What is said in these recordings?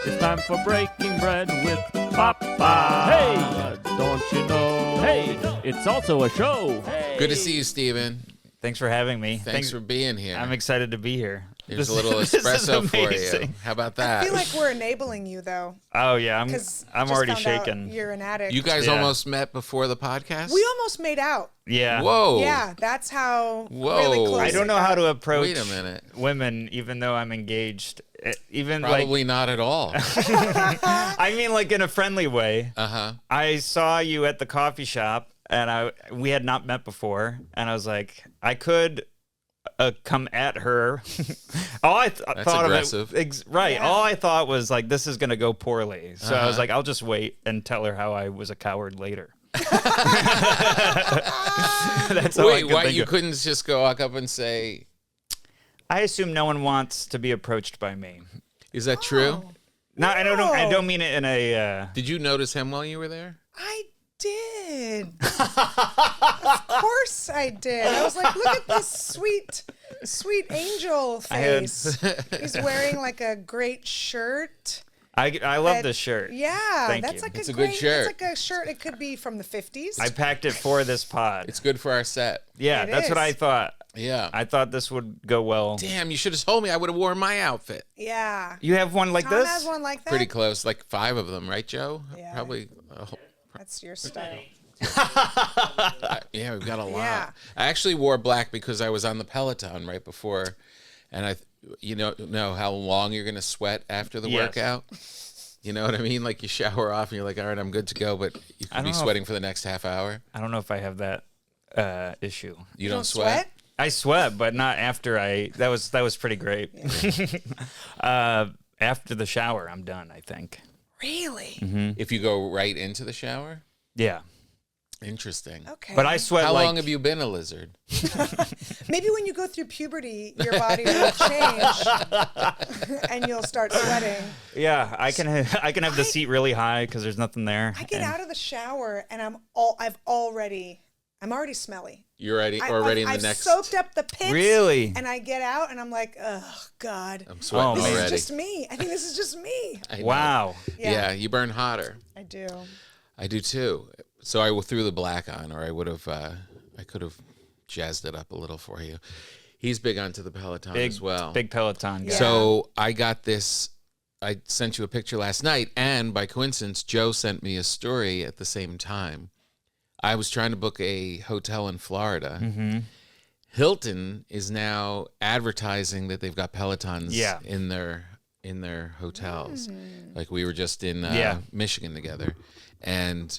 It's time for breaking bread with Papa. Hey, don't you know? Hey, it's also a show. Hey. Good to see you, Stephen. Thanks for having me. Thanks for being here. I'm excited to be here. Here's a little espresso for you. How about that? I feel like we're enabling you, though. Oh, yeah. I'm already shaking. You're an addict. You guys almost met before the podcast? We almost made out. Yeah. Whoa. Yeah, that's how really close I don't know how to approach Wait a minute. women, even though I'm engaged. Probably not at all. I mean, like in a friendly way. Uh-huh. I saw you at the coffee shop, and we had not met before, and I was like, I could come at her. All I thought aggressive. of it, right? Yeah. All I thought was like, this is gonna go poorly. So I was like, I'll just wait and tell her how I was a coward later. That's all Wait, why you couldn't just go walk up and say? I assume no one wants to be approached by me. Is that true? No, I don't mean it in a. Did you notice him while you were there? I did. Of course I did. I was like, look at this sweet angel face. He's wearing like a great shirt. I love this shirt. Yeah, Thank that's you. like it's a good shirt. It's like a shirt. It could be from the 50s. I packed it for this pod. It's good for our set. Yeah, that's what I thought. Yeah. I thought this would go well. Damn, you should have told me. I would have worn my outfit. Yeah. You have one like Tom this? has one like that? Pretty close, like 5 of them, right, Joe? Yeah. Probably. That's your style. Yeah, we've got a lot. Yeah. I actually wore black because I was on the Peloton right before, and you know how long you're gonna sweat after the workout. You know what I mean? Like you shower off and you're like, all right, I'm good to go, but you could be sweating for the next half hour. I don't know if I have that issue. You don't sweat? I sweat, but not after that was pretty great. Yeah. After the shower, I'm done, I think. Really? Mm-hmm. If you go right into the shower? Yeah. Interesting. Okay. But I sweat. How long have you been a lizard? Maybe when you go through puberty, your body will change, and you'll start sweating. Yeah, I can have the seat really high because there's nothing there. I get out of the shower and I'm already smelly. You're already in the next. I've soaked up the pits. Really? And I get out and I'm like, oh God. I'm sweating already. This is just me. I think this is just me. Wow. Yeah, you burn hotter. I do. I do too. So I threw the black on, or I could have jazzed it up a little for you. He's big onto the Peloton as well. Big Peloton guy. Yeah. So I got this. I sent you a picture last night, and by coincidence, Joe sent me a story at the same time. I was trying to book a hotel in Florida. Mm-hmm. Hilton is now advertising that they've got Pelotons in their hotels. Like we were just in Michigan together, and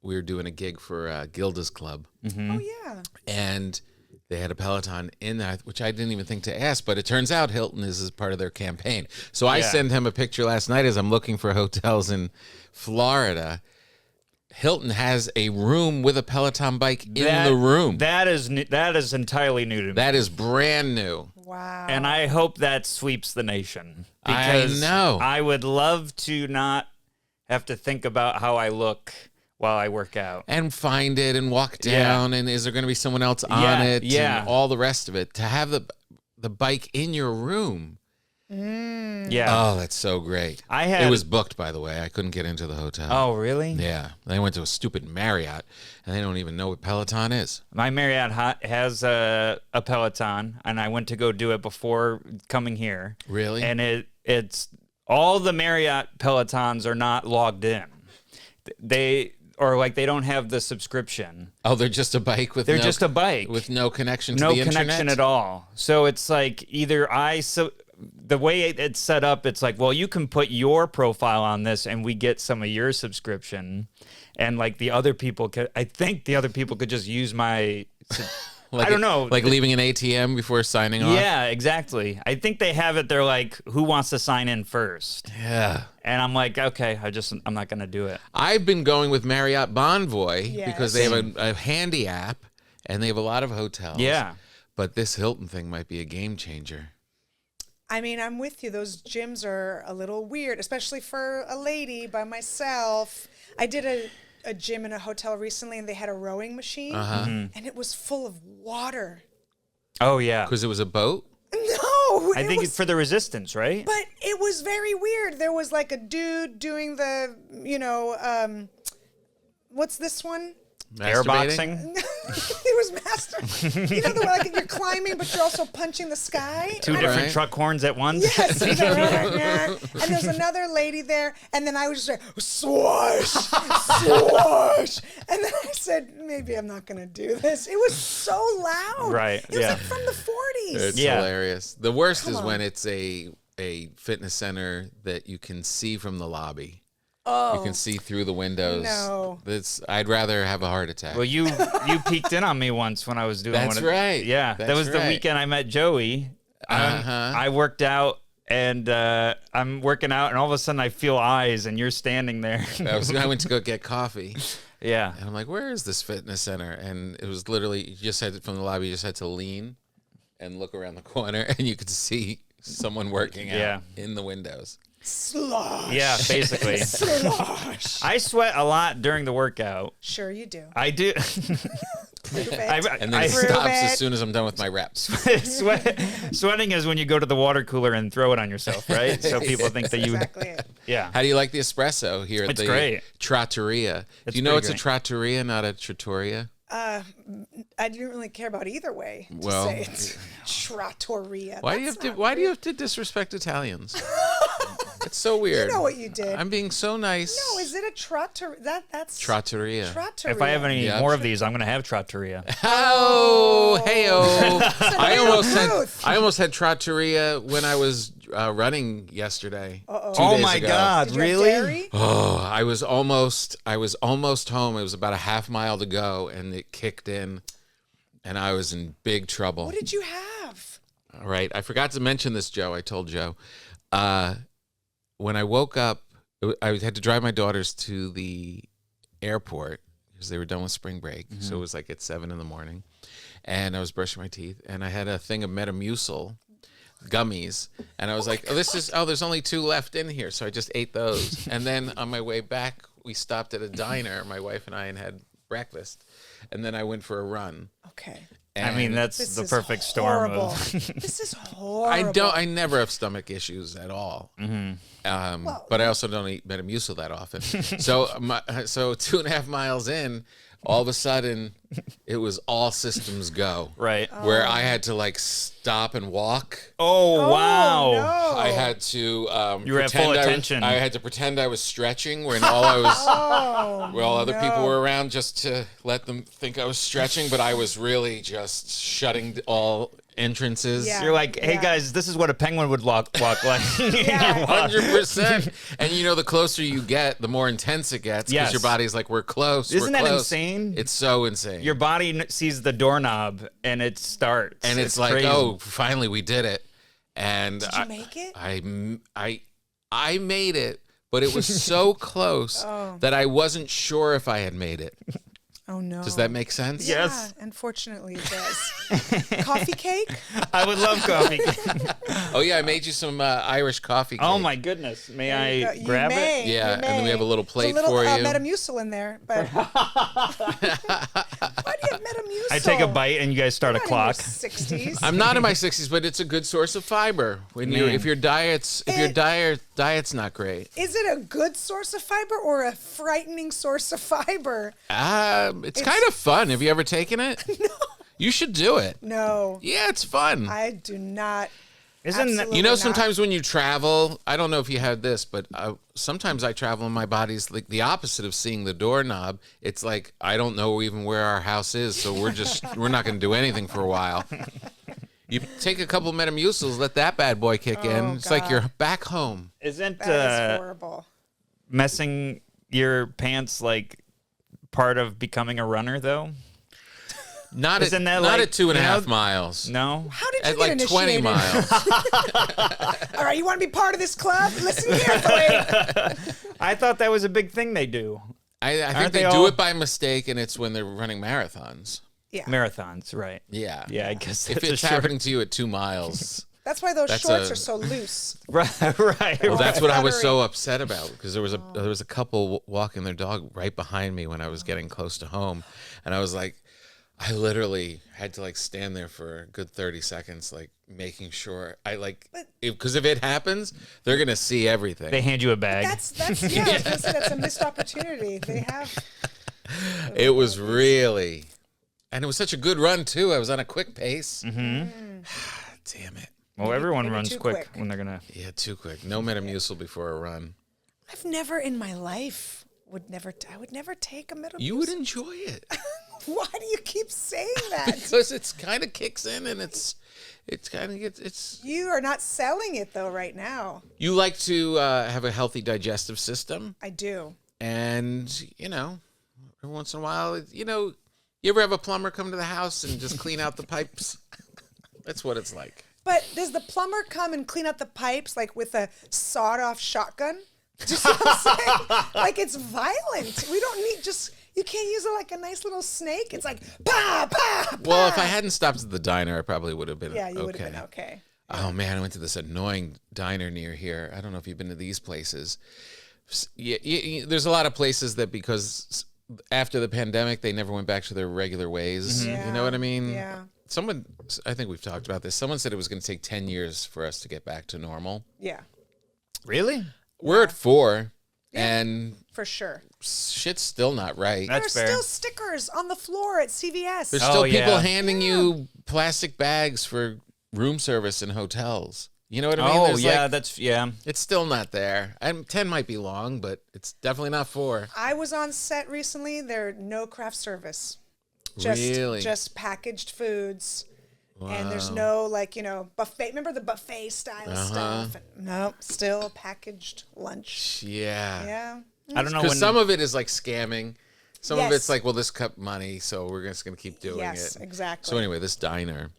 we were doing a gig for Gilda's Club. Mm-hmm. Oh yeah. And they had a Peloton in that, which I didn't even think to ask, but it turns out Hilton is as part of their campaign. So I sent him a picture last night as I'm looking for hotels in Florida. Hilton has a room with a Peloton bike in the room. That is entirely new to me. That is brand new. Wow. And I hope that sweeps the nation. I know. I would love to not have to think about how I look while I work out. And find it and walk down, and is there going to be someone else on it? Yeah. And all the rest of it. To have the bike in your room. Yeah. Oh, that's so great. It was booked, by the way. I couldn't get into the hotel. Oh, really? Yeah. They went to a stupid Marriott, and they don't even know what Peloton is. My Marriott has a Peloton, and I went to go do it before coming here. Really? And it's all the Marriott Pelotons are not logged in. They don't have the subscription. Oh, they're just a bike with just a bike with no connection to no the internet? connection at all. So it's like either the way it's set up, it's like, well, you can put your profile on this and we get some of your subscription. And like I think the other people could just use my, I don't know. Like leaving an ATM before signing off? Yeah, exactly. I think they have it. They're like, who wants to sign in first? Yeah. And I'm like, okay, I'm not going to do it. I've been going with Marriott Bonvoy because they have a handy app and they have a lot of hotels. Yeah. But this Hilton thing might be a game changer. I mean, I'm with you. Those gyms are a little weird, especially for a lady by myself. I did a gym in a hotel recently, and they had a rowing machine, and it was full of water. Oh, yeah. Because it was a boat? No. I think it's for the resistance, right? But it was very weird. There was like a dude doing the, what's this one? Airboxing? He was you know, the way like you're climbing, but you're also punching the sky. Two different truck horns at once? Yes. And there's another lady there, and then I was just like, swash, swash. And then I said, maybe I'm not going to do this. It was so loud. Right, It was like from the 40s. It's hilarious. The worst is when it's a fitness center that you can see from the lobby. Oh. You can see through the windows. No. I'd rather have a heart attack. Well, you peeked in on me once when I was doing That's right. Yeah, that was the weekend I met Joey. I worked out, and I'm working out, and all of a sudden I feel eyes, and you're standing there. I went to go get coffee. Yeah. And I'm like, where is this fitness center? And it was literally, you just had from the lobby, you just had to lean and look around the corner, and you could see someone working out in the windows. Slosh. Yeah, basically. Slosh. I sweat a lot during the workout. Sure you do. I do. Prove it. And then it stops as soon as I'm done with my reps. Sweating is when you go to the water cooler and throw it on yourself, right? So people think that you... Exactly it. Yeah. How do you like the espresso here at It's the great. Trattoria? Do you know it's a trattoria, not a trattoria? I didn't really care about either way. Well, say it's trattoria. Why do you have to disrespect Italians? It's so weird. You know what you did. I'm being so nice. No, is it a trattoria? That's Trattoria. Trattoria. If I have any more of these, I'm going to have trattoria. Oh, hey-oh. I I almost had trattoria when I was running yesterday. 2 Oh days my ago. God, Did you have really? dairy? Oh, I was almost home. It was about a half mile to go, and it kicked in, and I was in big trouble. What did you have? All right. I forgot to mention this, Joe. I told Joe. When I woke up, I had to drive my daughters to the airport because they were done with spring break. So it was like at 7 a.m. And I was brushing my teeth, and I had a thing of Metamucil gummies, and I was there's only 2 left in here, so I just ate those. And then on my way back, we stopped at a diner, my wife and I, and had breakfast, and then I went for a run. Okay. I mean, that's the perfect storm of... This is horrible. I never have stomach issues at all. But I also don't eat Metamucil that often. So 2.5 miles in, all of a sudden, it was all systems go. Right. Where I had to like stop and walk. Oh, wow. No. I had to you were at full attention. I had to pretend I was stretching when all I was while other people were around, just to let them think I was stretching, but I was really just shutting all entrances. Yeah. You're like, hey guys, this is what a penguin would walk like. 100%. And the closer you get, the more intense it gets, because your body's like, we're close. Isn't we're that close. insane? It's so insane. Your body sees the doorknob and it starts. And it's like, crazy. oh, finally we did it. And Did you make it? I made it, but it was so close that I wasn't sure if I had made it. Oh, no. Does that make sense? Yes. Yeah, unfortunately it does. Coffee cake? I would love coffee. Oh, yeah, I made you some Irish coffee cake. Oh, my goodness. May I You grab may, it? Yeah, you and then we have a little plate There's a little, for you. Metamucil in there, but why do you have Metamucil? I take a bite and you guys start a You're not in clock. your 60s. I'm not in my 60s, but it's a good source of fiber. If your diet's not great. Is it a good source of fiber or a frightening source of fiber? It's kind of fun. Have you ever taken it? No. You should do it. No. Yeah, it's fun. I do not. Isn't that, Absolutely not. Sometimes when you travel, I don't know if you had this, but sometimes I travel and my body's like the opposite of seeing the doorknob. It's like, I don't know even where our house is, so we're not going to do anything for a while. You take a couple Metamucils, let that bad boy kick in. It's like you're back home. Isn't That is horrible. messing your pants like part of becoming a runner, though? Not Isn't that at like, 2.5 miles. No. How did you At get like initiated? 20 miles. All right, you want to be part of this club? Listen carefully. I thought that was a big thing they do. I think Aren't they they do all- it by mistake, and it's when they're running marathons. Yeah. Marathons, right? Yeah. Yeah, I guess that's If it's happening to you at 2 miles, That's why those That's shorts a- are so loose. Right. well, that's what I was Flattery. so upset about, because there was a couple walking their dog right behind me when I was getting close to home, and I was like, I literally had to like stand there for a good 30 seconds, like making sure because if it happens, they're going to see everything. They hand you a bag. That's I was gonna say, that's a missed opportunity. They have. It was really, and it was such a good run too. I was on a quick pace. Mm-hmm. Damn it. Well, everyone Maybe runs too quick quick. when they're gonna. Yeah, too quick. No Metamucil before a run. I've never in my life I would never take a Metamucil. You would enjoy it. Why do you keep saying that? Because it's kind of kicks in and it's kind of it's. You are not selling it though right now. You like to have a healthy digestive system, I do. and every once in a while, you ever have a plumber come to the house and just clean out the pipes? That's what it's like. But does the plumber come and clean out the pipes like with a sawed-off shotgun? Just what I'm saying? Like it's violent. We don't need you can't use it like a nice little snake. It's like bah, bah, bah. Well, if I hadn't stopped at the diner, I probably would have been Yeah, you okay. would have been okay. Oh man, I went to this annoying diner near here. I don't know if you've been to these places. Yeah, there's a lot of places that because after the pandemic, they never went back to their regular ways. Yeah, You know what I mean? yeah. I think we've talked about this. Someone said it was going to take 10 years for us to get back to normal. Yeah, Really? We're at 4, and for sure. shit's still not right. That's There's fair. still stickers on the floor at CVS. There's still people yeah. handing you plastic bags for room service in hotels. You know what I mean? Oh There's yeah, that's it's still not there. 10 might be long, but it's definitely not 4. I was on set recently. There no craft service. Just packaged foods. And there's no buffet. Remember the buffet style stuff? No, still packaged lunch. Yeah. Yeah. I don't know Because when some of it is like scamming. Some of Yes. it's like, well, this cut money, so we're just going to keep doing Yes, it. exactly. So anyway, this diner,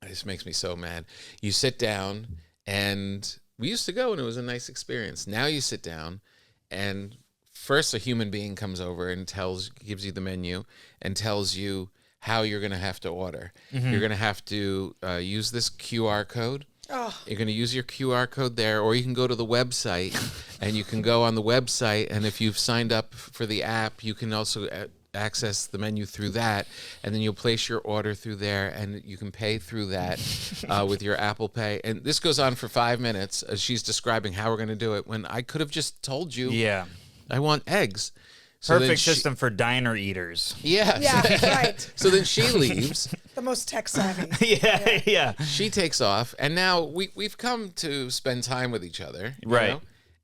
this makes me so mad. You sit down, and we used to go, and it was a nice experience. Now you sit down, and first a human being comes over and gives you the menu and tells you how you're going to have to order. Mm-hmm. You're going to have to use this QR code. Oh. You're going to use your QR code there, or you can go to the website, and you can go on the website, and if you've signed up for the app, you can also access the menu through that, and then you'll place your order through there, and you can pay through that with your Apple Pay. And this goes on for 5 minutes as she's describing how we're going to do it, when I could have just told you, yeah. I want eggs. So then Perfect system for diner eaters. Yeah. Yeah, right. So then she leaves. The most tech savvy. Yeah. She takes off, and now we've come to spend time with each other, you Right. know?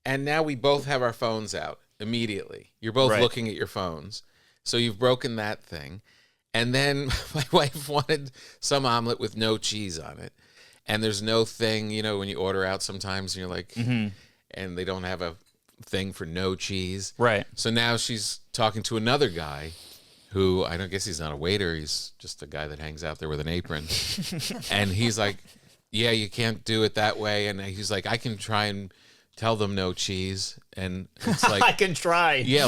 And now we both have our phones out immediately. You're both Right. looking at your phones, so you've broken that thing. And then my wife wanted some omelet with no cheese on it, and there's no thing, when you order out sometimes, and you're like, and they don't have a thing for no cheese, Right. So now she's talking to another guy who I don't guess he's not a waiter. He's just a guy that hangs out there with an apron. And he's like, yeah, you can't do it that way. And he's like, I can try and tell them no cheese. And it's like, I can try. yeah,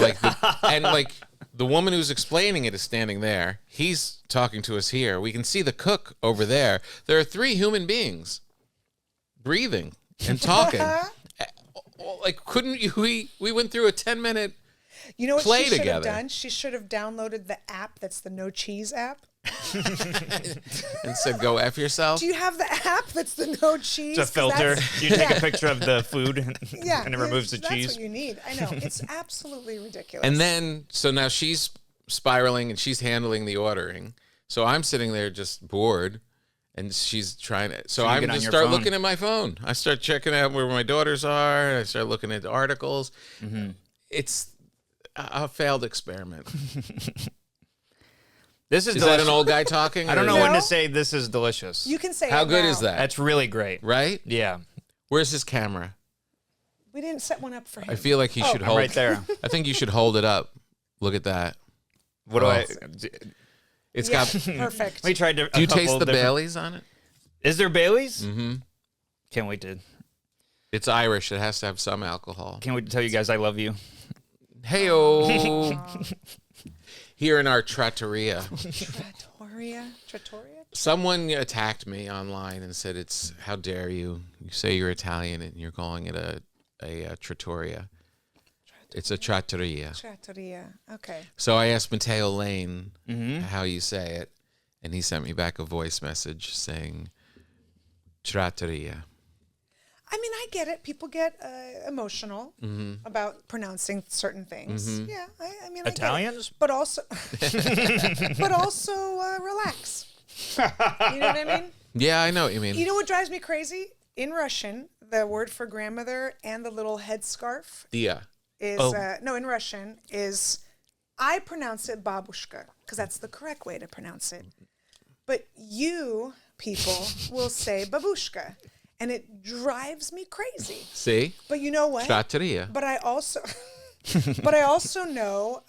the woman who's explaining it is standing there. He's talking to us here. We can see the cook over there. There are 3 human beings breathing and talking. Like, couldn't you? We went through a 10-minute You know what play she should together. have done? She should have downloaded the app that's the no cheese app. and said, "Go F yourself." Do you have the app that's the no cheese? It's a 'Cause filter. that's- You take a picture of the food and Yeah, it removes the that's cheese. what you need. I know. It's absolutely ridiculous. And then, so now she's spiraling and she's handling the ordering. So I'm sitting there just bored, and she's trying to. So you I'm get on just your start phone. looking at my phone. I start checking out where my daughters are. I start looking at articles. It's a failed experiment. This is Is that an old guy talking? I don't or know is when No. to say this is delicious. you can say How it good now. is that? That's really great. Right? Yeah. Where's his camera? We didn't set one up for him. I feel like he should I'm hold. right there. I think you should hold it up. Look at that. What do I? It's Yeah, got. perfect. We tried to. Do you taste the Baileys on it? Is there Bailey's? Mm-hmm. Can't wait to. It's Irish. It has to have some alcohol. Can't wait to tell you guys I love you. Hey-o. Here in our trattoria. Trattoria? Someone attacked me online and said, "It's how dare you? You say you're Italian and you're calling it a trattoria." It's a trattoria. Trattoria. Okay. So I asked Matteo Lane how you say it, and he sent me back a voice message saying trattoria. I mean, I get it. People get emotional about pronouncing certain things. Yeah, I mean, Italians? but also, relax. You know what I mean? Yeah, I know what you mean. You know what drives me crazy? In Russian, the word for grandmother and the little headscarf Dia. is in Russian is, I pronounce it babushka because that's the correct way to pronounce it. But you people will say babushka, and it drives me crazy. See? But you know what? Trattoria. But I also know,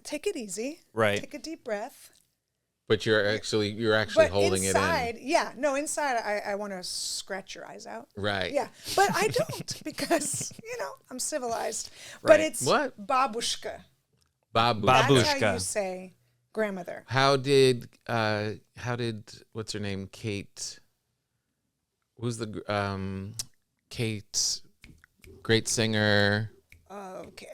take it easy. Right. Take a deep breath. But you're actually But holding inside, it in. yeah, no, inside I want to scratch your eyes out. Right. Yeah, but I don't because, I'm civilized. But it's What? babushka. Babushka. That's Babushka. how you say grandmother. How did what's her name? Kate. Who's the Kate? Great singer. Okay.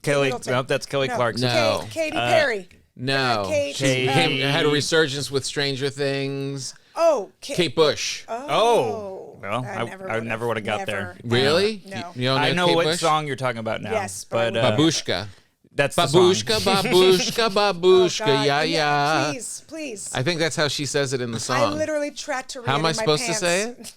Kelly. Middleton. Nope, that's Kelly No. Clarkson. No. Katy Perry. No. Kate. She Kate. had a resurgence with Stranger Things. Oh, Kate Bush. Oh. Well, I I never would have got there. Really? No. You don't I know Kate what Bush? song you're talking about now. Yes, but but Babushka. that's the song. Babushka, babushka, babushka, God, yeah, yeah. Please. I think that's how she says it in the I song. literally tried to read How am I in my supposed to pants. say it?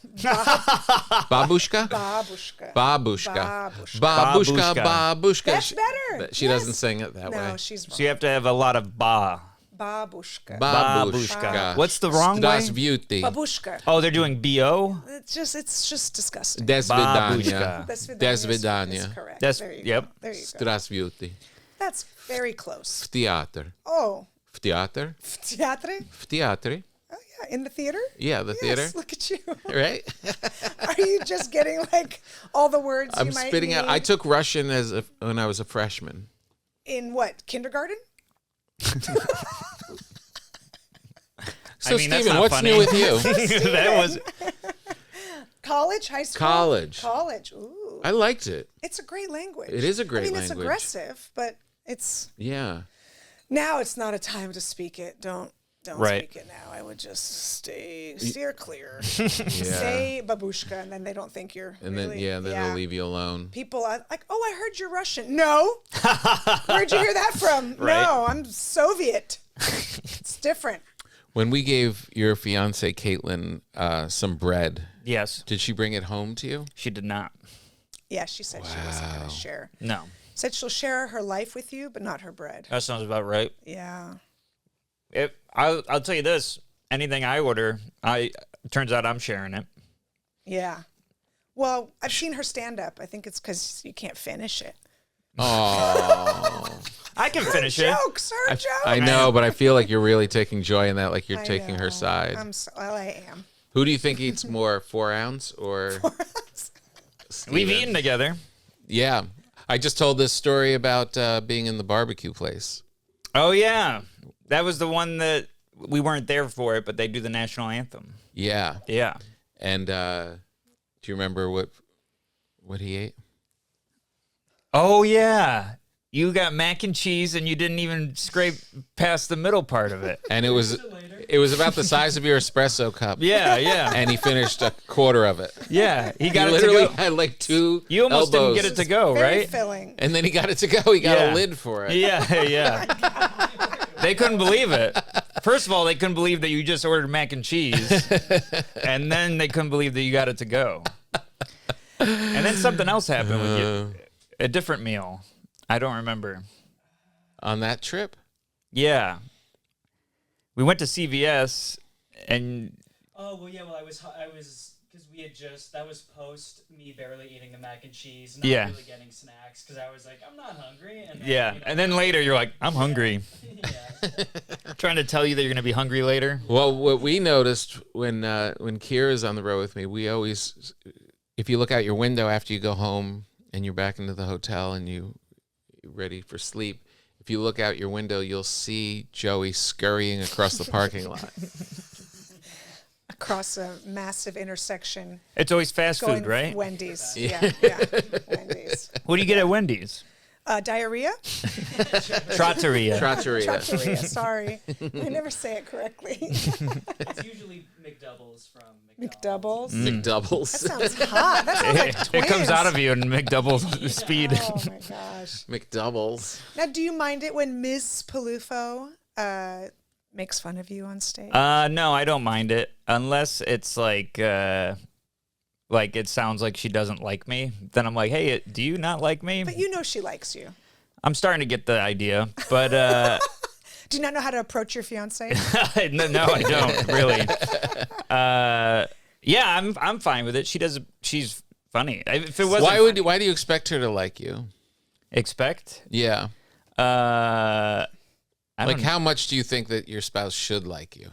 Babushka? Babushka. Babushka. Babushka. Babushka, babushka. That's better. She Yes. doesn't sing it that No, way. she's wrong. So you have to have a lot of ba. Babushka. Babushka. What's the wrong way? Здравствуйте. Babushka. Oh, they're doing bo. It's just disgusting. До свидания. Babushka. До свидания. Is correct. That's- there you yep. Go. There you go. Здравствуйте. That's very close. В театр. Oh, В театр. в театре? В театре. Oh yeah, in the theater? Yeah, the theater. Yes, look at you. Right? Are you just getting like all the words I'm you might spitting out. need I took Russian when I was a freshman. in what, kindergarten? So, I mean, that's Stephen, not what's funny. new with you? That was College, high school? College. Ooh. I liked it. It's a great language. It is a great I mean, it's language. aggressive, but it's Yeah. now it's not a time to speak it. Don't Right. speak it now. I would just steer clear. Yeah. Say babushka, and then they don't think you're. And really, then they'll leave you alone. People are like, oh, I heard you're Russian. No. Where'd you hear that from? Right. No, I'm Soviet. It's different. When we gave your fiance Caitlin some bread, yes. did she bring it home to you? She did not. Yeah, she said she wasn't going to share. No, Said she'll share her life with you, but not her bread. that sounds about right. Yeah. I'll tell you this: anything I order, turns out I'm sharing it. Yeah. Well, I've seen her stand up. I think it's because you can't finish it. Oh, I can finish it. Jokes, her jokes. I know, but I feel like you're really taking joy in that. Like you're I taking her know. side. I am. Who do you think eats more, 4 ounce or? We've Steven? eaten together. Yeah, I just told this story about being in the barbecue place. Oh yeah, that was the one that we weren't there for it, but they do the national anthem. Yeah, Yeah. and do you remember what he ate? Oh yeah. You got mac and cheese, and you didn't even scrape past the middle part of it. And it was about the size of your espresso cup. Yeah, yeah, And he finished a quarter of it. yeah. He got He it to literally go. had like 2 You almost elbows. didn't get it to go, Very right? filling. And then he got it to go. He got Yeah. a lid for it. Yeah, yeah. They couldn't believe it. First of all, they couldn't believe that you just ordered mac and cheese, and then they couldn't believe that you got it to go. And then something else happened with you. A different meal. I don't remember. On that trip? Yeah. We went to CVS, and Oh well, yeah. Well, I was because we had that was post me barely eating the mac and cheese, not Yeah. really getting snacks because I was like, I'm not hungry. And then, yeah. And then later, you're like, I'm hungry. yeah. Trying to tell you that you're going to be hungry later. Well, what we noticed when Kira's on the road with me, we always, if you look out your window after you go home and you're back into the hotel and you're ready for sleep, if you look out your window, you'll see Joey scurrying across the parking lot. Across a massive intersection. It's always fast Going food, right? Wendy's. Yeah. Yeah. Wendy's. What do you get at Wendy's? Diarrhea? Trattoria. Trattoria, sorry. I never say it correctly. It's usually McDoubles from McDonald's. McDoubles? McDoubles. That sounds hot. That sounds like twins. It comes out of you in McDouble speed. Oh, my gosh. McDoubles. Now, do you mind it when Ms. Palufo makes fun of you on stage? No, I don't mind it. Unless it's like it sounds like she doesn't like me. Then I'm like, hey, do you not like me? But you know she likes you. I'm starting to get the idea. But do you not know how to approach your fiance? no, I don't really. Yeah, I'm fine with it. She's funny. If it wasn't why do you expect her to like you? expect, Yeah. I Like, don't- how much do you think that your spouse should like you?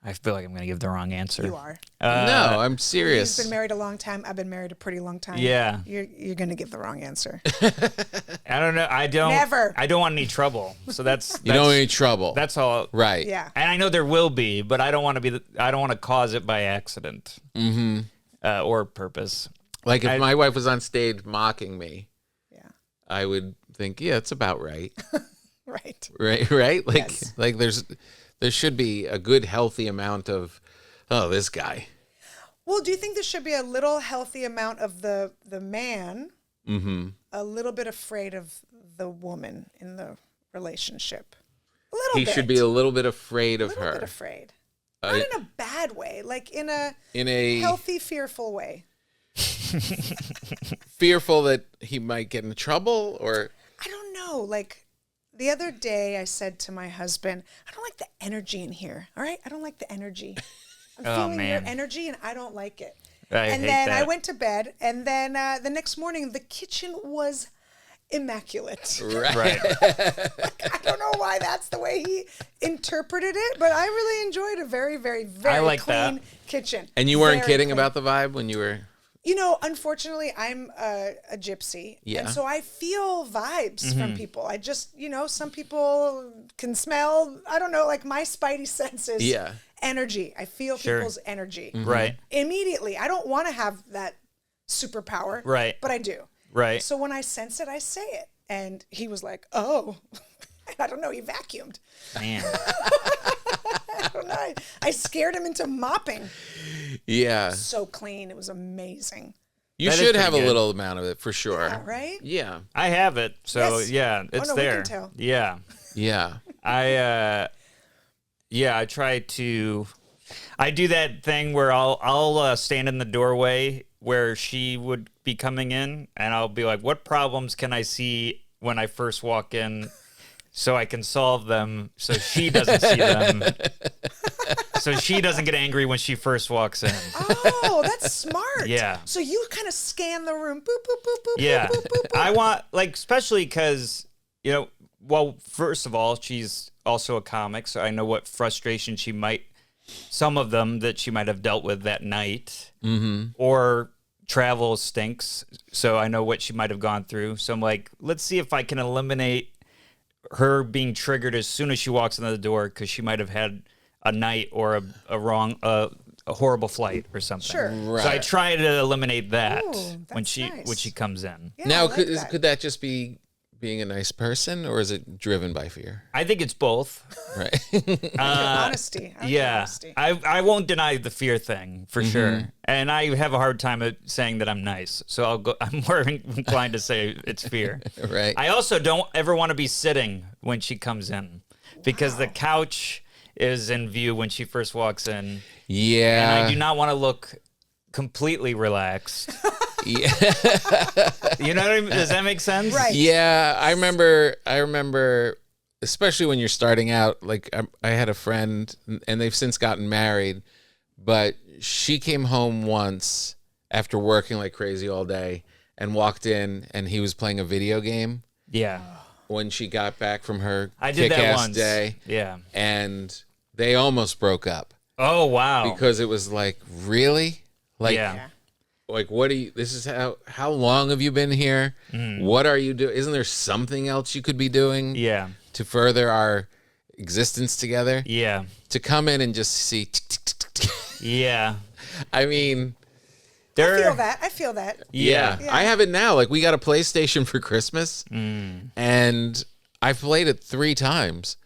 I feel like I'm gonna give the wrong answer. You are. No, I'm He's serious. been married a long time. I've been married a pretty long time. Yeah. You're going to give the wrong answer. I don't know. I don't. Never. I don't want any trouble. So that's. You don't want any trouble. That's all. Right. Yeah. And I know there will be, but I don't want to be. I don't want to cause it by accident. Mm-hmm. Or purpose. Like if my wife was on stage mocking me, Yeah. I would think, yeah, it's about right. Right. Right? Like Yes. like there should be a good healthy amount of, oh, this guy. Well, do you think there should be a little healthy amount of the man, a little bit afraid of the woman in the relationship? A little He bit. should be a little bit afraid of a little her. bit afraid. Not in a bad way, like in a healthy, fearful way. Fearful that he might get in trouble, or I don't know. Like the other day, I said to my husband, I don't like the energy in here. All right? I don't like the energy. I'm feeling your man. energy and I don't like it. I And hate then I that. went to bed, and then the next morning, the kitchen was immaculate. Right. I don't know why that's the way he interpreted it, but I really enjoyed a very, very, very like clean that. kitchen. and you weren't Very kidding clean. about the vibe when you were. You know, unfortunately, I'm a gypsy. Yeah. And so I feel vibes from people. I just, some people can smell, I don't know, like my spidey senses. Yeah. Energy. I feel Sure. people's energy. Right. Immediately. I don't want to have that superpower. Right. But I do. Right. So when I sense it, I say it. And he was like, oh. I don't know. He vacuumed. Man. I don't know. I scared him into mopping. Yeah. So clean. It was amazing. You That is should have pretty a good. little amount of it for sure. Yeah, right? Yeah. I have it. So Yes. yeah, it's no, we there. can tell. Yeah. Yeah. I try to. I do that thing where I'll stand in the doorway where she would be coming in, and I'll be like, "What problems can I see when I first walk in, so I can solve them, so she doesn't see them, so she doesn't get angry when she first walks in." Oh, that's smart. Yeah. So you kind of scan the room. Boop, boop, boop, boop, Yeah, boop, boop, boop. I want especially because well, first of all, she's also a comic, so I know what frustration some of them that she might have dealt with that night, or travel stinks, so I know what she might have gone through. So I'm like, let's see if I can eliminate her being triggered as soon as she walks in the door because she might have had a night or a horrible flight or something. Sure. So I try to eliminate that Ooh, when that's she nice. comes in. Yeah, Now, I like that. could that just be being a nice person, or is it driven by fear? I think it's both. Right. Honesty. I like Yeah, honesty. I won't deny the fear thing for sure, and I have a hard time at saying that I'm nice. So I'm more inclined to say it's fear. Right. I also don't ever want to be sitting when she comes in, because the couch is in view when she first walks in, Yeah. and I do not want to look completely relaxed. Yeah. You know what I mean? Does that make sense? Right. Yeah, I remember, especially when you're starting out. Like I had a friend, and they've since gotten married, but she came home once after working like crazy all day, and walked in, and he was playing a video game Yeah. when she got back from her I did that kick-ass once. day, Yeah. and they almost broke up Oh wow. because it was like, really, like. yeah. Like, what do you, this is how long have you been here? What are you doing? Isn't there something else you could be doing Yeah. to further our existence together? Yeah. To come in and just see, Yeah. I mean, I feel that. Yeah. Yeah. I have it now. Like, we got a PlayStation for Christmas, and I've played it 3 times.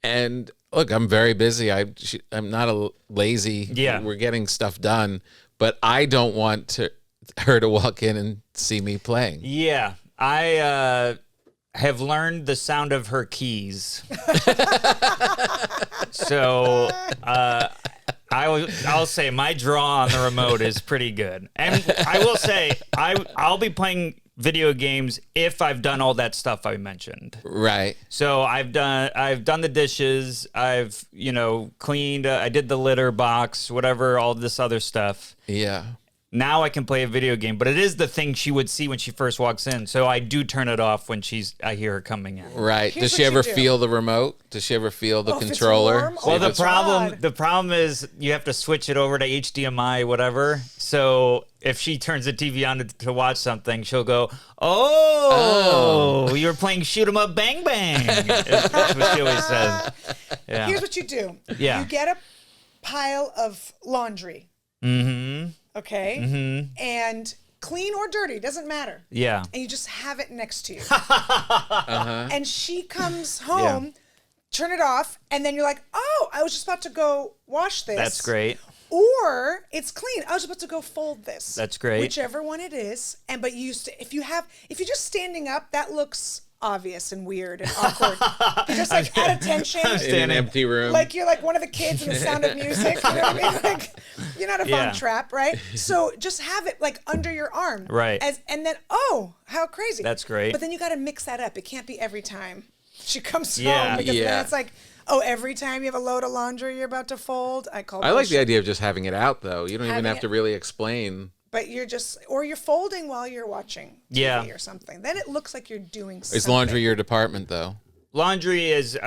And look, I'm very busy. I'm not a lazy. Yeah. We're getting stuff done, but I don't want her to walk in and see me playing. Yeah, I have learned the sound of her keys. So I'll say my draw on the remote is pretty good. And I will say I'll be playing video games if I've done all that stuff I mentioned. Right. So I've done the dishes, I've cleaned, I did the litter box, whatever, all this other stuff. Yeah. Now I can play a video game, but it is the thing she would see when she first walks in. So I do turn it off when I hear her coming in. Right. Here's Does she what you ever do. feel the remote? Does she ever feel the Oh, if it's controller? warm? Well, Oh, the God. problem is you have to switch it over to HDMI, whatever. So if she turns the TV on to watch something, she'll go, "Oh, you were playing Shoot 'em Up, Bang Bang." That's what she always says. Yeah. Here's what you do. Yeah. You get a pile of laundry. Mm-hmm. Okay. Mm-hmm. And clean or dirty, doesn't matter. Yeah. And you just have it next to you. Uh-huh. And she comes home, turn it off, and then you're like, "Oh, I was just about to go wash this." That's great. Or it's clean. I was about to go fold this. That's great. Whichever one it is. And but if you're just standing up, that looks obvious and weird and awkward. You're just like at attention. In an empty room. Like you're like one of the kids in The Sound of Music. You know what I mean? Like you're not a Yeah. Von Trapp, right? So just have it like under your arm. Right. And then how crazy. That's great. But then you got to mix that up. It can't be every time she comes Yeah. home because Yeah. then it's like, oh, every time you have a load of laundry you're about to fold. I I like the idea of just having it out, though. You don't even Having have it- to really explain. But you're folding while you're watching TV Yeah. or something. Then it looks like you're doing something. Is laundry your department, though? Laundry is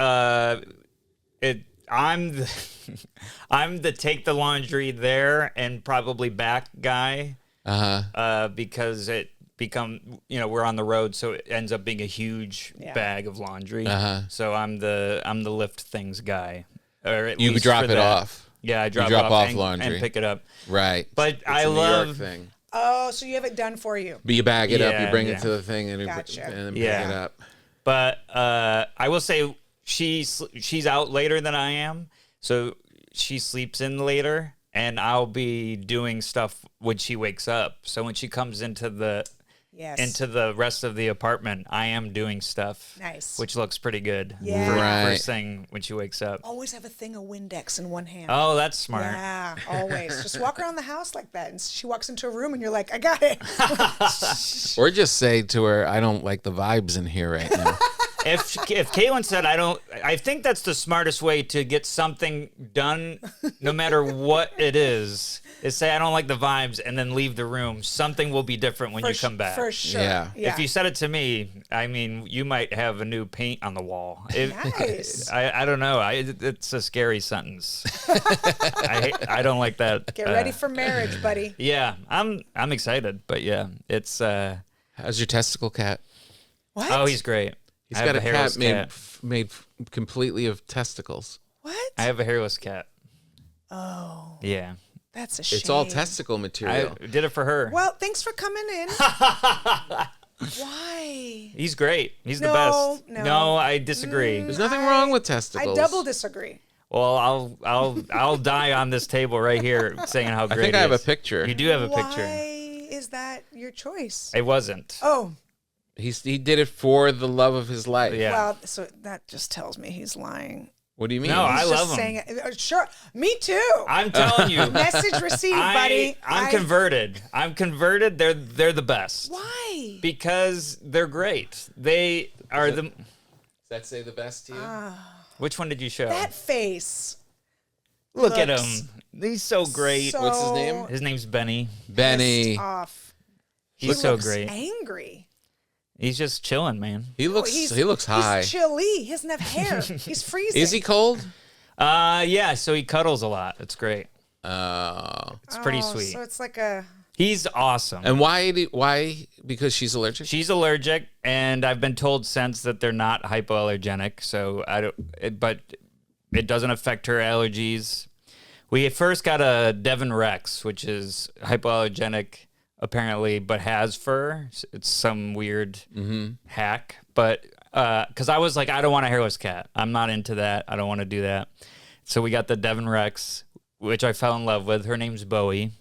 I'm the take the laundry there and probably back guy. Because it we're on the road, so it ends up being a huge Yeah. bag of laundry. Uh-huh. So I'm the lift things guy. Or at You least drop for it that. off. Yeah, I drop drop off and, laundry. and pick it up. Right. But It's I a New love York thing. Oh, so you have it done for you. But you bag it up, you Yeah, bring yeah. it to the thing, and, Gotcha. and then Yeah. pick it up. But I will say she's out later than I am, so she sleeps in later, and I'll be doing stuff when she wakes up. So when she comes into the rest of the apartment, I am doing stuff. Nice. Which looks pretty good. Yeah. For Right. first thing when she wakes up. Always have a thing of Windex in one hand. Oh, that's smart. Yeah, always. Just walk around the house like that. And she walks into a room and you're like, I got it. Or just say to her, I don't like the vibes in here right now. If Caitlin said I think that's the smartest way to get something done, no matter what it is say I don't like the vibes and then leave the room. Something will be different when you come back. For sure. Yeah. If you said it to me, I mean, you might have a new paint on the wall. Nice. I don't know. It's a scary sentence. I don't like that. Get ready for marriage, buddy. Yeah, I'm excited, but yeah, it's. How's your testicle cat? What? Oh, he's great. He's I got have a hairless cat made completely of testicles. What? I have a hairless cat. Oh, Yeah, that's a shame. It's all testicle I material. did it for her. Well, thanks for coming in. Why? He's great. He's the No, best. no. No, I disagree. There's nothing wrong with I testicles. double disagree. Well, I'll die on this table right here saying how I great. think it I have a is. picture. You do have a Why picture. is that your choice? It wasn't. Oh, He did it for the love of his life. Yeah. well, so that just tells me he's lying. What do you mean? No, I He's love just him. saying it. Sure, me too. I'm telling you. Message received, buddy. I'm converted. I'm converted. They're the best. Why? Because they're great. They are the. Does that say the best to you? Which one did you show? That face. Look at looks him. He's so great. so What's his name? His name's Benny. Benny. pissed off. He's He so looks great. Angry. He's just chilling, man. He looks high. He's chilly. He doesn't have hair. He's freezing. Is he cold? Yeah. So he cuddles a lot. It's great. Oh. It's pretty Oh, sweet. So it's like a. He's awesome. And why? Because she's allergic? She's allergic, and I've been told since that they're not hypoallergenic. So but it doesn't affect her allergies. We first got a Devon Rex, which is hypoallergenic apparently, but has fur. It's some weird hack. But because I was like, I don't want a hairless cat. I'm not into that. I don't want to do that. So we got the Devon Rex, which I fell in love with. Her name's Bowie.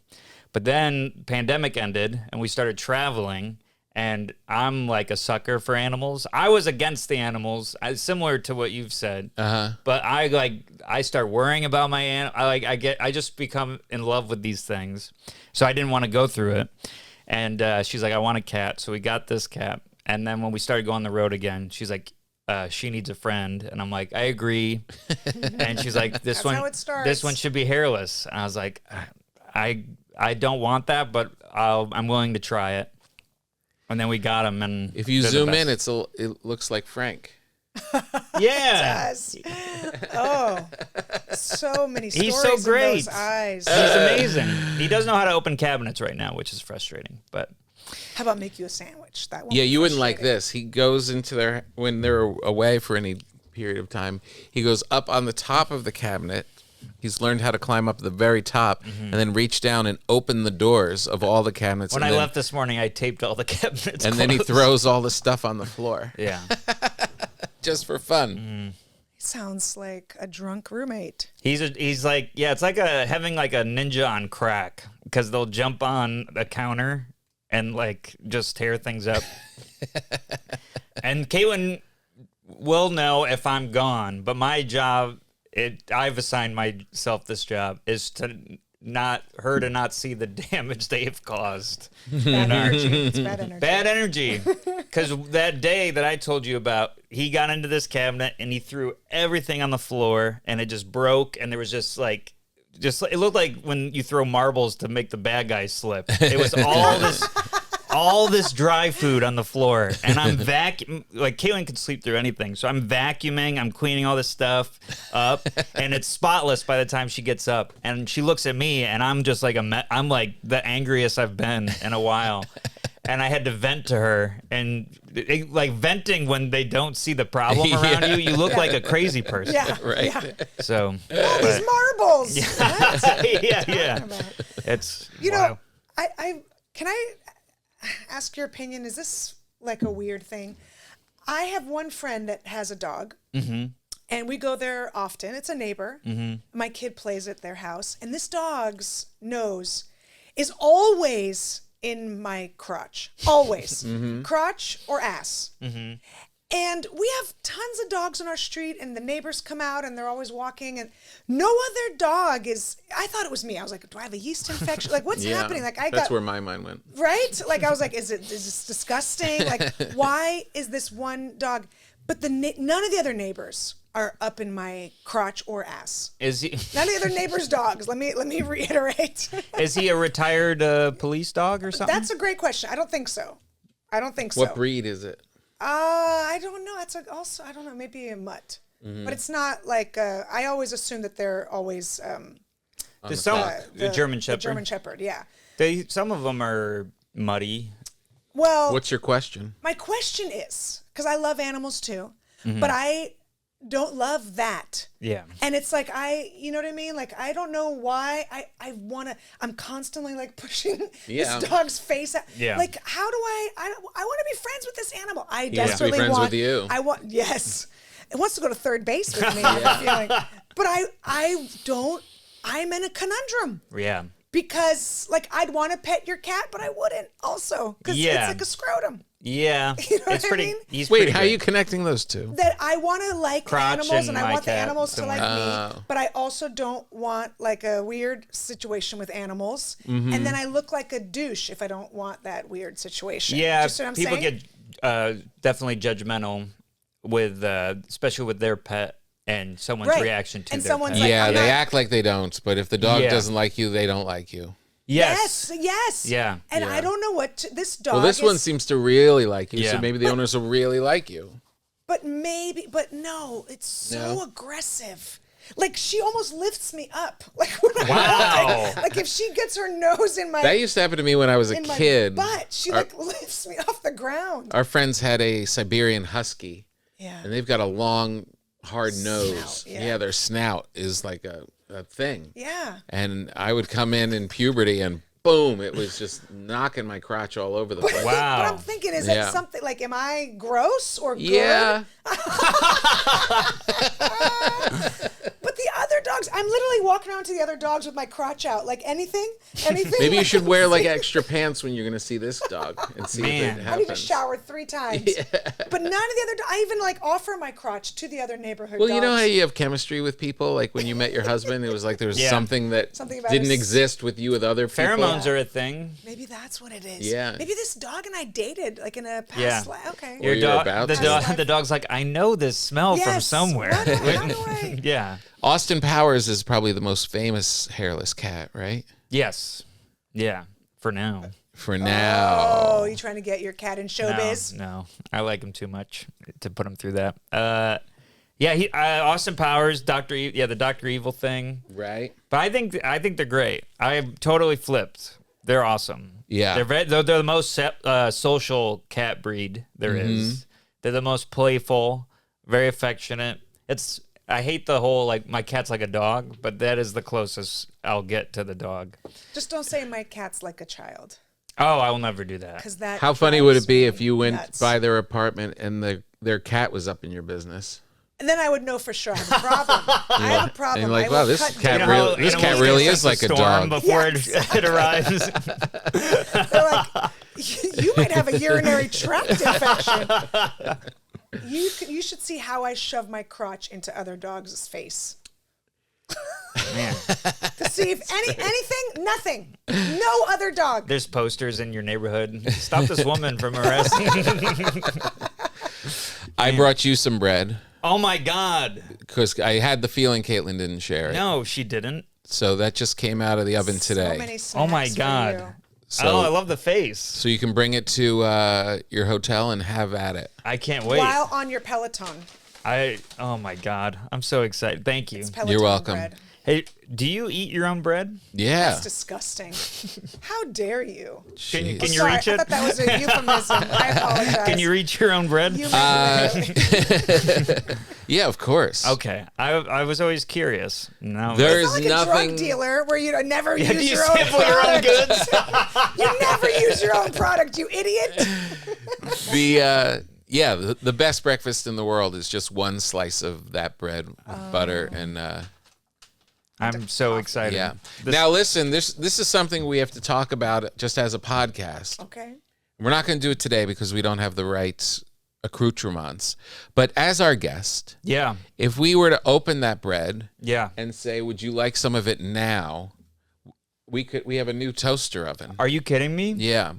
But then pandemic ended and we started traveling. And I'm like a sucker for animals. I was against the animals, similar to what you've said. But I start worrying about my I just become in love with these things. So I didn't want to go through it. And she's like, I want a cat. So we got this cat. And then when we started going on the road again, she's like, she needs a friend. And I'm like, I agree. And she's like, this one should be hairless. And I was like, I don't want that, but I'm willing to try it. And then we got him, and if you zoom in, it looks like Frank. Yeah. It does. Oh, so many stories. He's so great. In those eyes. He's amazing. He doesn't know how to open cabinets right now, which is frustrating. But how about make you a sandwich? That one. Yeah, you wouldn't like this. He goes into when they're away for any period of time. He goes up on the top of the cabinet. He's learned how to climb up the very top and then reach down and open the doors of all the cabinets. When I left this morning, I taped all the cabinets and then he throws all the stuff on the floor. Yeah. Just for fun. He sounds like a drunk roommate. He's like, yeah, it's like having like a ninja on crack, because they'll jump on a counter and like just tear things up. And Caitlin will know if I'm gone, but my job... I've assigned myself this job is to not see the damage they've caused. Bad energy. It's bad energy. Bad energy. Because that day that I told you about, he got into this cabinet and he threw everything on the floor and it just broke, and there was just it looked like when you throw marbles to make the bad guys slip. It was all this dry food on the floor, and I'm like Caitlin could sleep through anything, so I'm vacuuming, I'm cleaning all this stuff up, and it's spotless by the time she gets up, and she looks at me, and I'm just like I'm like the angriest I've been in a while, and I had to vent to her, and like venting when they don't see the problem around you look like a crazy person. Yeah, right. Yeah. So these marbles. Yeah. It's wow. Can I ask your opinion? Is this like a weird thing? I have one friend that has a dog, and we go there often. It's a neighbor. My kid plays at their house, and this dog's nose is always in my crotch. Always. Crotch or ass. And we have tons of dogs on our street, and the neighbors come out, and they're always walking, and no other dog is... I thought it was me. I was like, do I have a yeast infection? Like, what's happening? Like, that's where my mind went. Right? Like, I was like, is this disgusting? Like, why is this one dog? But none of the other neighbors are up in my crotch or ass. Is he? None of the other neighbors' dogs. Let me reiterate. Is he a retired police dog or something? That's a great question. I don't think so. What breed is it? I don't know. It's also, I don't know, maybe a mutt. But it's not like, I always assume that they're always the German Shepherd. The German Shepherd, yeah. Some of them are muddy. Well, what's your question? My question is, because I love animals too, but I don't love that. Yeah. And it's like, you know what I mean? Like, I don't know why I'm constantly like pushing this dog's face out. Yeah. Like, how do I want to be friends with this animal. I desperately want to be friends with you. Yes. It wants to go to third base with me. I have a feeling. But I'm in a conundrum. Yeah. Because like, I'd want to pet your cat, but I wouldn't also. Because it's like a scrotum. Yeah. You know what I mean? Wait, how are you connecting those two? That I want to like Crotch animals, and I want the cat, animals to like me, but I also don't want like a weird situation with animals. And then I look like a douche if I don't want that weird situation. Yeah, Just what I'm people saying? get definitely judgmental with, especially with their pet and someone's reaction to their pet. Like, they act like they don't, but if the dog doesn't like you, they don't like you. Yes. Yeah. And I don't know what this dog. Well, this one seems to really like you, so maybe the owners will really like you. But no, it's so aggressive. Like, she almost lifts me up. Like, when wow. Like if she gets her nose in my... That used to happen to me when I was a kid. But she lifts me off the ground. Our friends had a Siberian Husky. Yeah. And they've got a long, hard nose. Yeah. Their snout is like a thing. Yeah. And I would come in puberty and boom, it was just knocking my crotch all over the place. Wow. But I'm thinking, is it something like, am I gross or good? Yeah. But the other dogs, I'm literally walking around to the other dogs with my crotch out. Like anything. Maybe you should wear like extra pants when you're going to see this dog and see if it happens. I need to shower 3 times. Yeah. But none of the other dogs, I even like offer my crotch to the other neighborhood dogs. You know how you have chemistry with people? Like when you met your husband, it was like there was something that didn't exist with you with other people. Pheromones are a thing. Maybe that's what it is. Yeah. Maybe this dog and I dated like in a past life. Okay. Your the dog's like, I know this smell from somewhere. How do I? Yeah. Austin Powers is probably the most famous hairless cat, right? Yes. Yeah. For now. Oh, you trying to get your cat in showbiz? No. I like him too much to put him through that. Austin Powers, the Dr. Evil thing. Right. But I think they're great. I totally flipped. They're awesome. Yeah. They're the most social cat breed there is. They're the most playful, very affectionate. I hate the whole like my cat's like a dog, but that is the closest I'll get to the dog. Just don't say my cat's like a child. Oh, I will never do that. Because that. How funny would it be if you went nuts. by their apartment and their cat was up in your business? And then I would know for sure I have a problem. I have a problem. And you're like, I wow, will this cut cat down. really is like a dog. Before it arrives. They're like, you might have a urinary tract infection. You should see how I shove my crotch into other dogs' face. Man. To see if anything, nothing. No other dog. There's posters in your neighborhood. Stop this woman from arresting. I brought you some bread. Oh my God. Because I had the feeling Caitlin didn't share it. No, she didn't. So that just came out of the oven today. So many snacks Oh my for God. you. So, I love the face. So you can bring it to your hotel and have at it. I can't wait. While on your Peloton. Oh my God. I'm so excited. Thank you. It's Peloton You're welcome. bread. Hey, do you eat your own bread? Yeah. That's disgusting. How dare you? Can you Sorry, reach I it? thought that was a euphemism. I apologize. Can you reach your own bread? Yeah, of course. Okay. I was always curious. No. There's It's not like nothing. a drug dealer where you never Do use you your own sample your own product. goods? You never use your own product, you idiot. The best breakfast in the world is just one slice of that bread with butter and I'm so excited. yeah. Now listen, this is something we have to talk about just as a podcast. Okay. We're not going to do it today because we don't have the right accoutrements. But as our guest, Yeah. if we were to open that bread Yeah. and say, "Would you like some of it now?" We have a new toaster oven. Are you kidding me? Yeah.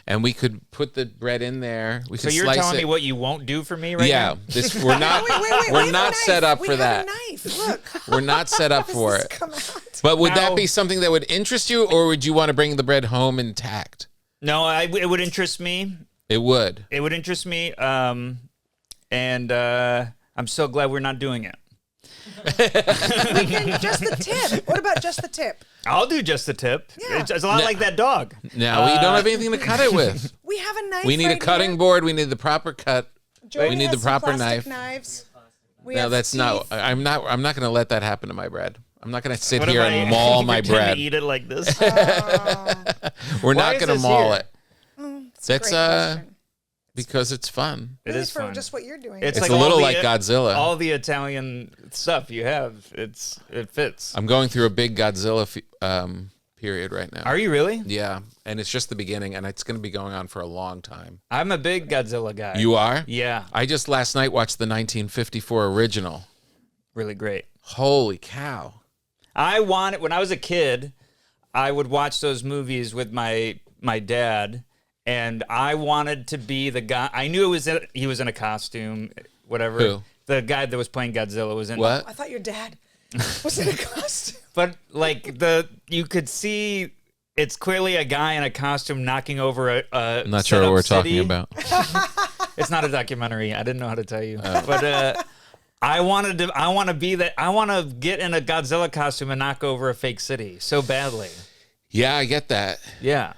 And we could put the bread in there. We So could you're slice telling it. me what you won't do for me right now? We're not Wait, we're we not have a set knife. up for that. We have a knife. Look. We're not set up How for does this it. come out? But would that Now- be something that would interest you, or would you want to bring the bread home intact? No, it would interest me. It would. It would interest me. And I'm so glad we're not doing it. We can just the tip. What about just the tip? I'll do just the tip. Yeah. It's a lot like that dog. No, we don't have anything to cut it with. We have a knife. We need a right cutting here. board. We need the proper cut. Jody we need has the proper some plastic knife. Knives. We No, have that's teeth. not. I'm not going to let that happen to my bread. I'm not going to sit What here if and I maul my pretend bread. to eat it like this? We're Why not is going to this maul here? it. It's a That's great question. because it's fun. It Really is for fun. just what you're doing. It's It's like a little all like the- Godzilla. All the Italian stuff you have, it fits. I'm going through a big Godzilla period right now. Are you really? Yeah, and it's just the beginning, and it's going to be going on for a long time. I'm a big Godzilla guy. You are? Yeah, I just last night watched the 1954 original. really great. Holy cow. When I was a kid, I would watch those movies with my dad, and I wanted to be the guy. I knew he was in a costume, whatever. Who? The guy that was playing Godzilla was in. What? I thought your dad was in a costume. But like you could see, it's clearly a guy in a costume knocking over a. I'm not sure what we're talking about. It's not a documentary. I didn't know how to tell you, but. I want to be that. I want to get in a Godzilla costume and knock over a fake city so badly. Yeah, I get that. Yeah,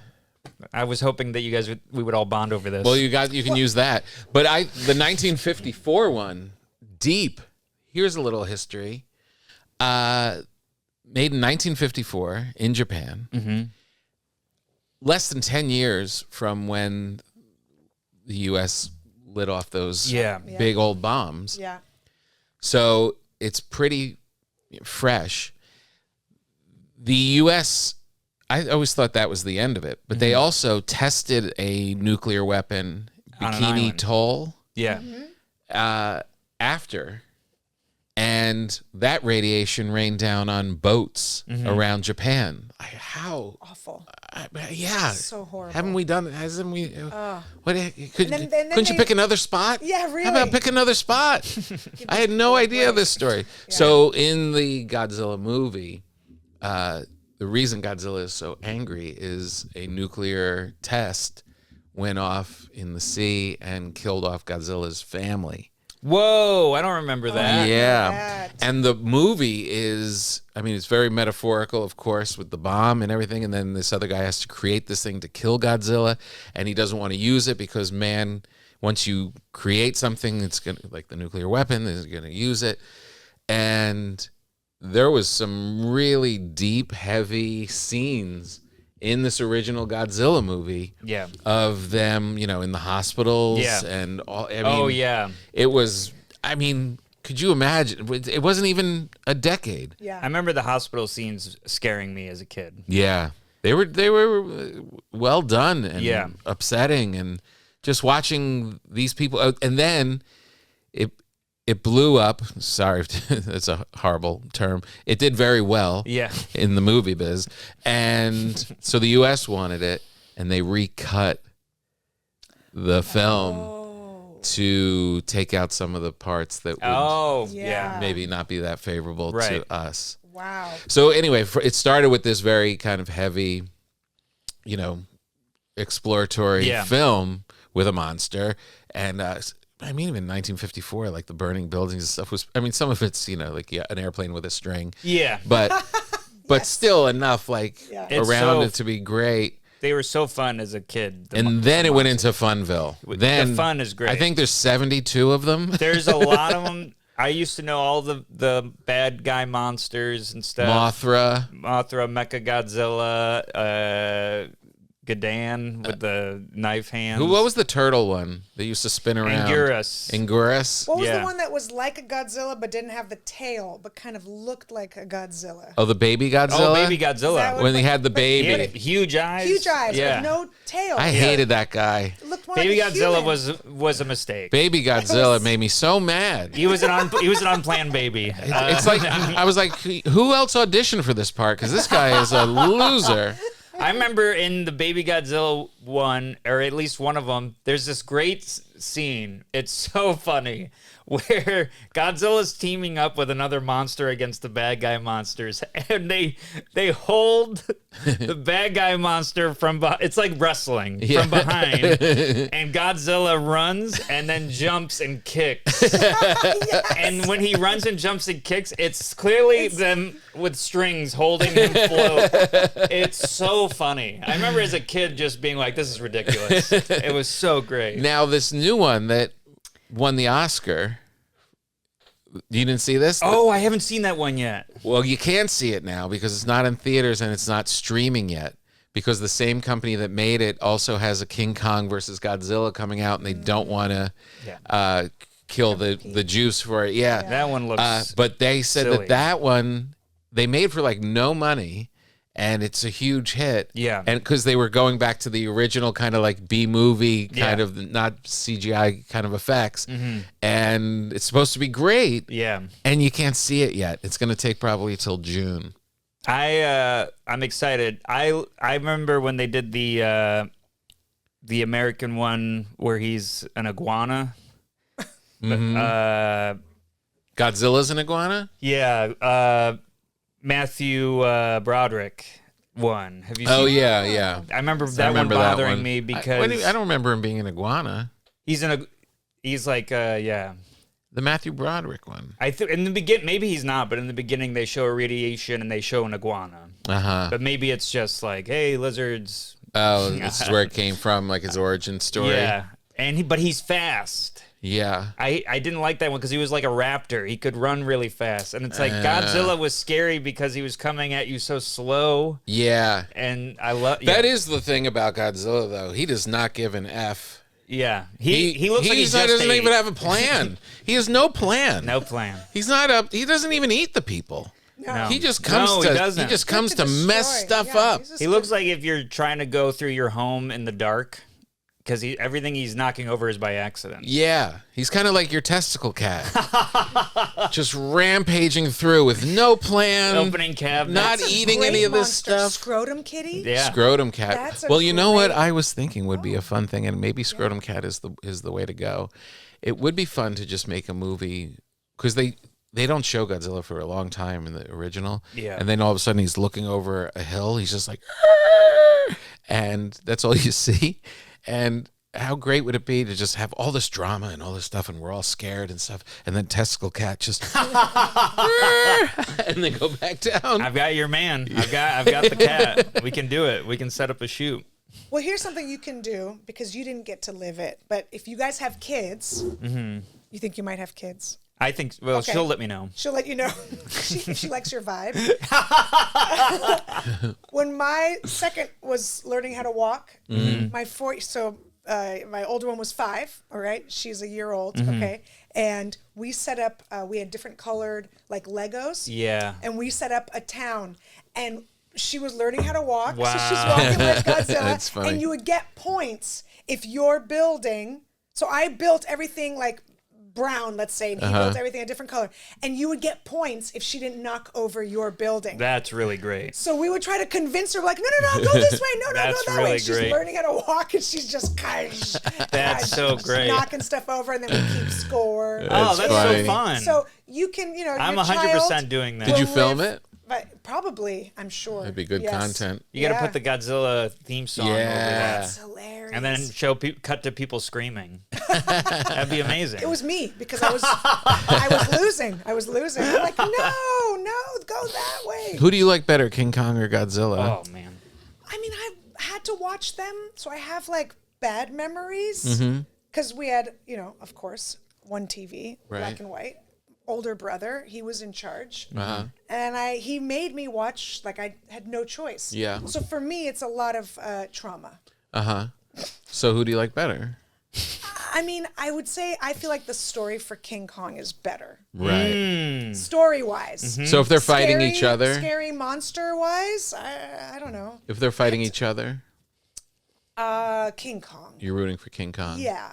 I was hoping that we would all bond over this. Well, you can use that. But the 1954 one, deep. Here's a little history. made in 1954 in Japan. Mm-hmm. Less than 10 years from when the U.S. lit off those big old bombs. Yeah. So it's pretty fresh. The U.S., I always thought that was the end of it, but they also tested a nuclear weapon, Bikini Atoll, after, and that radiation rained down on boats around Japan. How awful! Yeah, so horrible. Haven't we done? Hasn't we? Couldn't you they, pick another spot? Yeah, really. How about pick another spot? I had no idea this story. Yeah. So in the Godzilla movie, the reason Godzilla is so angry is a nuclear test went off in the sea and killed off Godzilla's family. Whoa, I don't remember that. Yeah. And the movie is, I mean, it's very metaphorical, of course, with the bomb and everything. And then this other guy has to create this thing to kill Godzilla. And he doesn't want to use it because, man, once you create something, it's going to, like the nuclear weapon, is going to use it. And there was some really deep, heavy scenes in this original Godzilla movie of them, you know, in the hospitals and all. I mean, it was, I mean, could you imagine? It wasn't even a decade. Yeah. I remember the hospital scenes scaring me as a kid. Yeah. They were well done and upsetting, and just watching these people. And then it blew up. Sorry, that's a horrible term. It did very well in the movie biz. And so the U.S. wanted it, and they recut the film to take out some of the parts that would maybe not be that favorable to us. Wow. So anyway, it started with this very kind of heavy, you know, exploratory film with a monster. And I mean, even 1954, like the burning buildings and stuff was, I mean, some of it's, you know, like an airplane with a string. Yeah. But still enough, like, around it to be great. They were so fun as a kid. And then it went into Funville. Then the fun is great. I think there's 72 of them. There's a lot of them. I used to know all the bad guy monsters and stuff. Mothra, Mechagodzilla, Gadan with the knife hands. What was the turtle one that used to spin around? Anguirus. What was the one that was like a Godzilla but didn't have the tail but kind of looked like a Godzilla? Oh, the baby Godzilla? Oh, baby Godzilla. When he had the baby. He had huge eyes. Huge eyes with no tail. I hated that guy. Looked more baby like a Godzilla human. was a mistake. Baby Godzilla made me so mad. He was an unplanned baby. It's like, I was like, who else auditioned for this part? Because this guy is a loser. I remember in the Baby Godzilla one, or at least one of them, there's this great scene. It's so funny where Godzilla's teaming up with another monster against the bad guy monsters, and they hold the bad guy monster from behind. It's like wrestling from behind, and Godzilla runs and then jumps and kicks. And when he runs and jumps and kicks, it's clearly them with strings holding him float. It's so funny. I remember as a kid just being like, this is ridiculous. It was so great. Now, this new one that won the Oscar, you didn't see this? Oh, I haven't seen that one yet. Well, you can't see it now because it's not in theaters and it's not streaming yet, because the same company that made it also has a King Kong versus Godzilla coming out, and they don't want to kill the juice for it. Yeah. That one looks but they said silly. that one they made for like no money, and it's a huge hit. Yeah. And because they were going back to the original kind of like B-movie kind of, not CGI kind of effects. Mm-hmm. And it's supposed to be great. Yeah. And you can't see it yet. It's going to take probably till June. I'm excited. I remember when they did the American one where he's an iguana. Mm-hmm. Godzilla's an iguana? Yeah. Matthew Broderick one. Have you seen that? Yeah. I remember that one bothering me because I don't remember him being an iguana. He's like the Matthew Broderick one. I think in the beginning, maybe he's not, but in the beginning they show a radiation and they show an iguana. But maybe it's just like, hey, lizards. Oh, this is where it came from, like his origin story. Yeah, but he's fast. Yeah. I didn't like that one because he was like a raptor. He could run really fast. And it's like Godzilla was scary because he was coming at you so slow. Yeah. And I love That is the thing about Godzilla, though. He does not give an F. Yeah. He looks like he doesn't even have a plan. He has no plan. No plan. He's not up. He doesn't even eat the people. No. He just comes he just comes to mess stuff up. He looks like if you're trying to go through your home in the dark, because everything he's knocking over is by accident. Yeah, he's kind of like your testicle cat, just rampaging through with no plan, Opening cabinets, not eating any of this stuff. Scrotum kitty. Yeah, Scrotum cat. That's a well, you know what great- I was thinking would be a fun thing, and maybe Scrotum cat is the way to go. It would be fun to just make a movie because they don't show Godzilla for a long time in the original. Yeah. And then all of a sudden he's looking over a hill. He's just like, "Arr!" And that's all you see. And how great would it be to just have all this drama and all this stuff and we're all scared and stuff. And then Testicle Cat just, and then go back down. I've got your man. I've got the cat. We can do it. We can set up a shoot. Well, here's something you can do because you didn't get to live it. But if you guys have kids, you think you might have kids? I think, well, Okay. she'll let me know. She'll let you know if she likes your vibe. When my second was learning how to walk, my older one was 5. All right, she's a year old. Okay, and we set up. We had different colored like Legos. Yeah. And we set up a town, and she was learning how to walk. Wow. So she's walking like Godzilla, That's funny. and you would get points if you're building. So I built everything like brown, let's say, and he built everything a different color. And you would get points if she didn't knock over your building. That's really great. So we would try to convince her, like, no, go this way. No, That's go that way. really She's great. learning how to walk, and she's just That's so great. knocking stuff over, and then we keep score. Oh, that's funny. so fun. So you can, I'm your 100% child doing that. Did you will film live- it? But probably, I'm sure. That'd be good Yes. content. You got to Yeah. put the Godzilla theme song over Yeah. that. That's hilarious. And then cut to people screaming. That'd be amazing. It was me because I was losing. I'm like, no, go that way. Who do you like better, King Kong or Godzilla? Oh, man. I mean, I've had to watch them, so I have like bad memories because we had, of course, one TV, black Right. and white. Older brother, he was in charge, Uh-huh. and he made me watch like I had no choice. Yeah. So for me, it's a lot of trauma. Uh-huh. So who do you like better? I mean, I would say I feel like the story for King Kong is better, Right. story wise. So if they're fighting each other, scary monster wise, I don't know. if they're fighting each other, King Kong. you're rooting for King Kong. Yeah.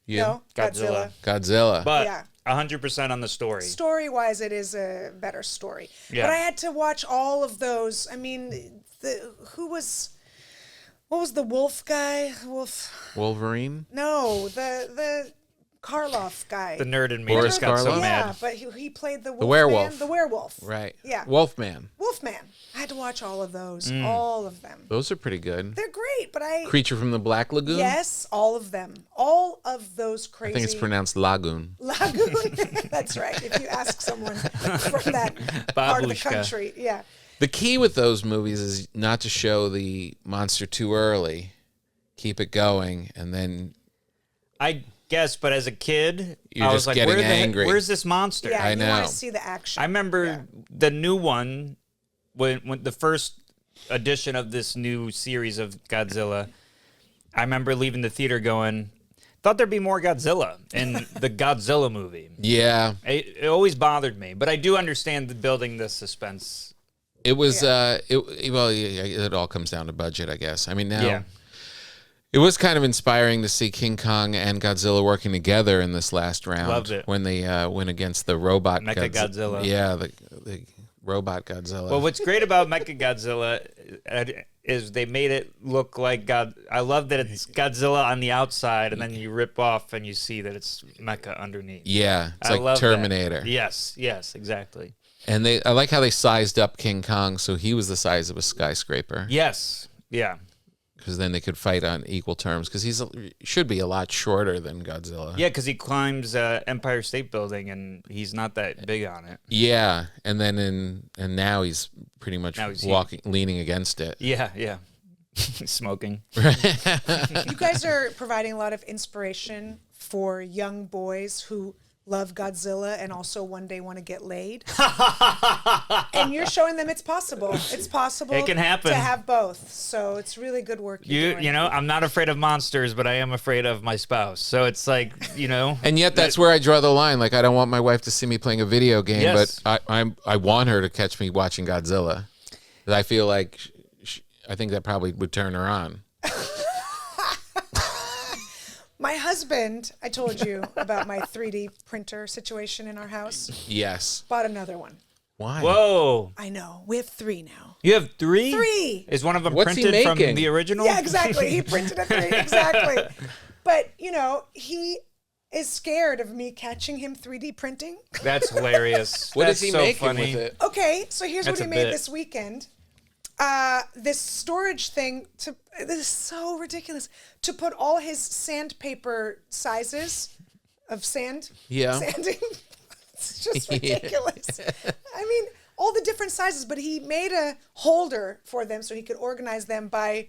Yeah. No, Godzilla. Godzilla. But Yeah. 100% on the story. Story wise, it is a better story. Yeah. But I had to watch all of those. I mean, what was the wolf guy? Wolverine? No, the Karloff guy. The nerd in me Boris just got so Karloff? yeah, mad. but he played the werewolf. The werewolf. Right. Yeah. Wolfman. Wolfman. I had to watch all of those. Mm. All of them. Those are pretty good. They're great, but Creature from the Black Lagoon? Yes, all of them. All of those crazy. I think it's pronounced Lagoon. Lagoon. That's right. If you ask someone from that part of the Babushka. country, yeah. The key with those movies is not to show the monster too early. Keep it going, and then I guess, but as a kid, You're I was just like, getting "Where angry." where's this monster?" Yeah, I you know. want to see the action. I remember Yeah. the new one when the first edition of this new series of Godzilla. I remember leaving the theater going, "Thought there'd be more Godzilla in the Godzilla movie." yeah, It always bothered me, but I do understand the building the suspense. it was. It all comes down to budget, I guess. I mean, now Yeah. it was kind of inspiring to see King Kong and Godzilla working together in this last round. Loved it. When they went against the robot Mechagodzilla. Yeah, the robot Godzilla. Well, what's great about Mechagodzilla is they made it look like God. I love that it's Godzilla on the outside, and then you rip off and you see that it's Mecha underneath. yeah, it's I like love that. Terminator. Yes, exactly. And I like how they sized up King Kong so he was the size of a skyscraper. Yes, yeah. Because then they could fight on equal terms. Because should be a lot shorter than Godzilla. Yeah, because he climbs Empire State Building, and he's not that big on it. Yeah, and then now he's pretty much Now he's leaning against it. Yeah. Smoking. You guys are providing a lot of inspiration for young boys who love Godzilla and also one day want to get laid. And you're showing them it's possible. It's possible. It can happen. To have both. So it's really good work you're doing. You know, I'm not afraid of monsters, but I am afraid of my spouse. So it's like, you know. And yet that's where I draw the line. Like, I don't want my wife to see me playing a video game, Yes. but I want her to catch me watching Godzilla. I feel like I think that probably would turn her on. My husband, I told you about my 3D printer situation in our house. Yes. Bought another one. Why? Whoa. I know. We have 3 now. You have 3? 3. Is one of them What's he printed from making? the original? Yeah, exactly. He printed a 3. Exactly. But, you know, he is scared of me catching him 3D printing. That's hilarious. What That's is he so making funny. with it? Okay, so here's That's what he a made bit. this weekend. This storage thing, this is so ridiculous, to put all his sandpaper sizes of sand. Yeah. Sanding. It's just ridiculous. I mean, all the different sizes, but he made a holder for them so he could organize them by,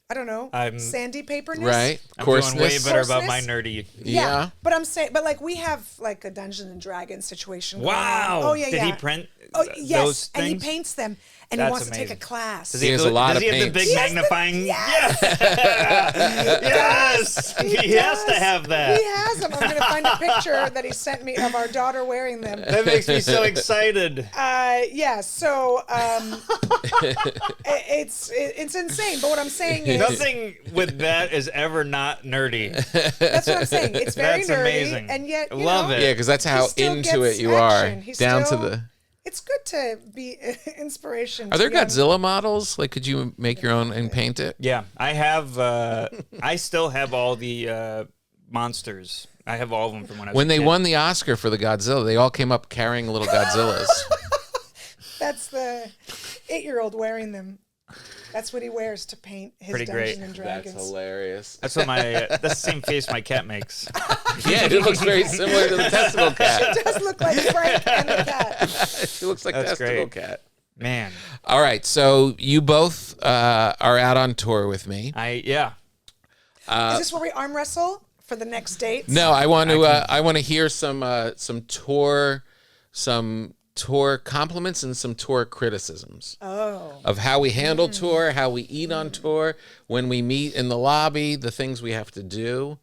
I don't know, sandy paperness. Right. I'm feeling way Coarseness. better about my nerdy. Yeah. But I'm saying, but like we have like a Dungeons and Dragons situation. going Wow. on. Oh yeah, Did yeah. he print Oh yes, those and he things? paints them, and That's he wants to amazing. take a class. Does He has a lot does of he have the big paints. magnifying? Yes. Yes. He has to have that. He has them. I'm going to find a picture that he sent me of our daughter wearing them. That makes me so excited. Yeah. So it's insane. But what I'm saying is, Nothing with that is ever not nerdy. that's what I'm saying. It's very That's nerdy, amazing. and yet you Love know, it. Yeah, because that's how he still into gets it you action. are. He's Down still- to the. It's good to be inspiration. Are to there young- Godzilla models? Like, could you make your own and paint it? Yeah, I have. I still have all the monsters. I have all of them from when I was When a they kid. won the Oscar for the Godzilla, they all came up carrying little Godzillas. That's the 8-year-old wearing them. That's what he wears to paint his Pretty Dungeons great. and That's Dragons. hilarious. That's what my. That's the same face my cat makes. Yeah, it looks very similar to the Testicle Cat. It does look like Frank and the cat. It looks like That's Testicle great. Cat. Man, All right, so you both are out on tour with me. yeah. Is this where we arm wrestle for the next dates? No, I want to hear some tour compliments and some tour criticisms. Oh. Of how we handle tour, how we eat on tour, when we meet in the lobby, the things we have to do.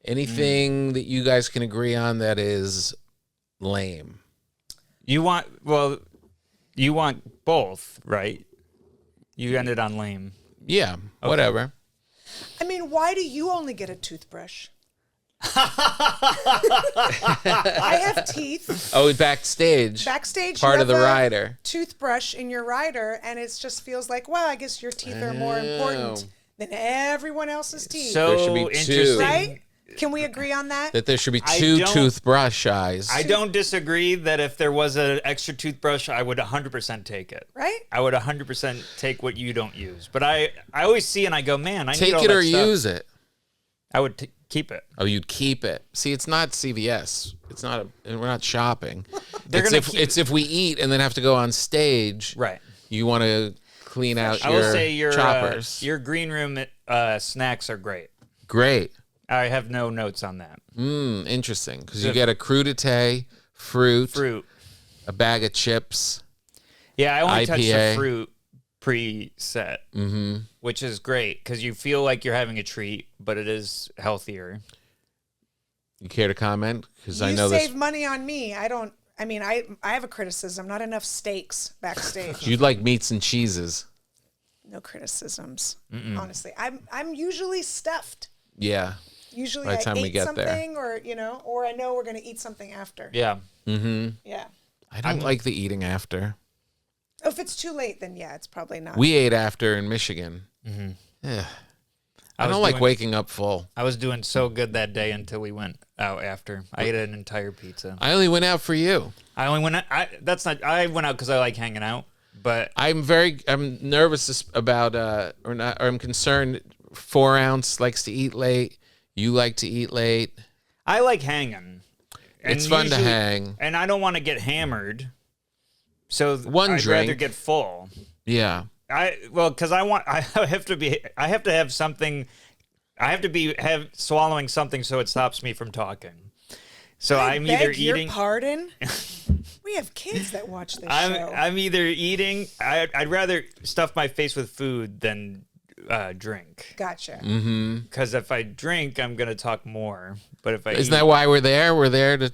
Anything that you guys can agree on that is lame. You want both, right? You ended on lame. Yeah, whatever. I mean, why do you only get a toothbrush? I have teeth. Oh, backstage. Backstage, Part you of the have a rider. toothbrush in your rider, and it just feels like, well, I guess your teeth are more important than everyone else's teeth. There should So be two. interesting. Right? Can we agree on that? That there should be I two don't- toothbrush eyes. I don't disagree that if there was an extra toothbrush, I would 100% take it. Right? I would 100% take what you don't use. But I always see and I go, man, I need Take all it that or stuff. use it. I would keep it. Oh, you'd keep it. See, it's not CVS. It's not. We're not shopping. They're it's gonna if keep- it's if we eat and then have to go on stage. Right. You want to clean out I your will say choppers. your green room snacks are great. Great. I have no notes on that. Interesting. Because you get a crudité, fruit, a bag of chips. Yeah, I only touch the IPA. fruit preset, which is great because you feel like you're having a treat, but it is healthier. You care to comment? Because I You know save this. money on me. I don't. I mean, I have a criticism. Not enough steaks backstage. You'd like meats and cheeses. No criticisms. Honestly, I'm usually stuffed. Yeah. Usually, By the I time we ate get there. something, or I know we're gonna eat something after. Yeah. Yeah. I don't like the eating after. If it's too late, then yeah, it's probably not. We ate after in Michigan. Yeah. I don't like waking up full. I was doing so good that day until we went out after. I ate an entire pizza. I only went out for you. I only went out. I went out because I like hanging out, but I'm nervous about I'm concerned 4 ounce likes to eat late. You like to eat late. I like hanging. It's fun to hang. And I don't want to get hammered. So I'd rather drink. get full. Yeah. Because I have to have something I have to have swallowing something so it stops me from talking. So I I'm beg either your eating. Pardon? We have kids that watch this show. I'm either eating. I'd rather stuff my face with food than drink. Gotcha. Because if I drink, I'm gonna talk more. But if I Isn't that why we're there? We're there to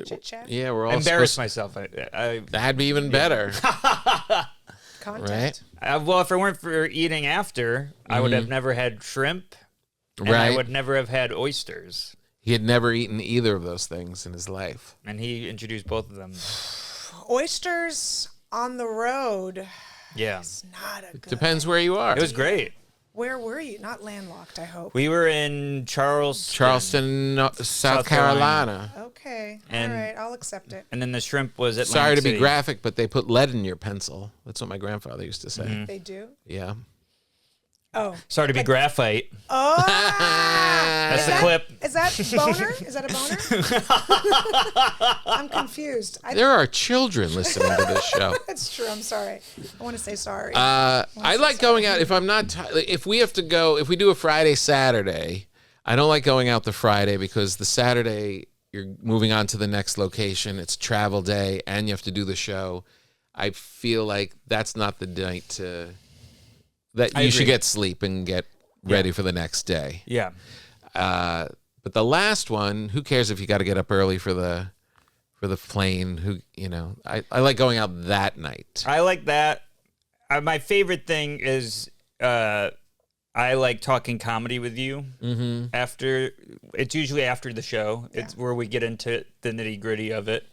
Chit chat. Yeah, we're all embarrass supposed- myself. I That'd be even better, Content. right? well, if it weren't for eating after, I would have never had shrimp, and I Right. would never have had oysters. He had never eaten either of those things in his life. And he introduced both of them. Oysters on the road. Yeah, It's not a good. Depends where you are. it was great. Where were you? Not landlocked, I hope. We were in Charleston, South South Carolina. Okay. And- All right. I'll accept it. and then the shrimp was Atlantic Sorry to be City. graphic, but they put lead in your pencil. That's what my grandfather used to say. They do? Yeah. Oh. Sorry to be graphite. Oh. That's the clip. Is that boner? Is that a boner? I'm confused. There are children listening to this show. That's true. I'm sorry. I want to say sorry. I like going out if I'm not. If we have to go, if we do a Friday, Saturday, I don't like going out the Friday because the Saturday you're moving on to the next location. It's travel day, and you have to do the show. I feel like that's not the night to. That I you should agree. get sleep and get ready for the next day. Yeah. But the last one, who cares if you got to get up early for the plane? I like going out that night. I like that. My favorite thing is I like talking comedy with you. After it's usually after the show. It's where we get into the nitty gritty of it,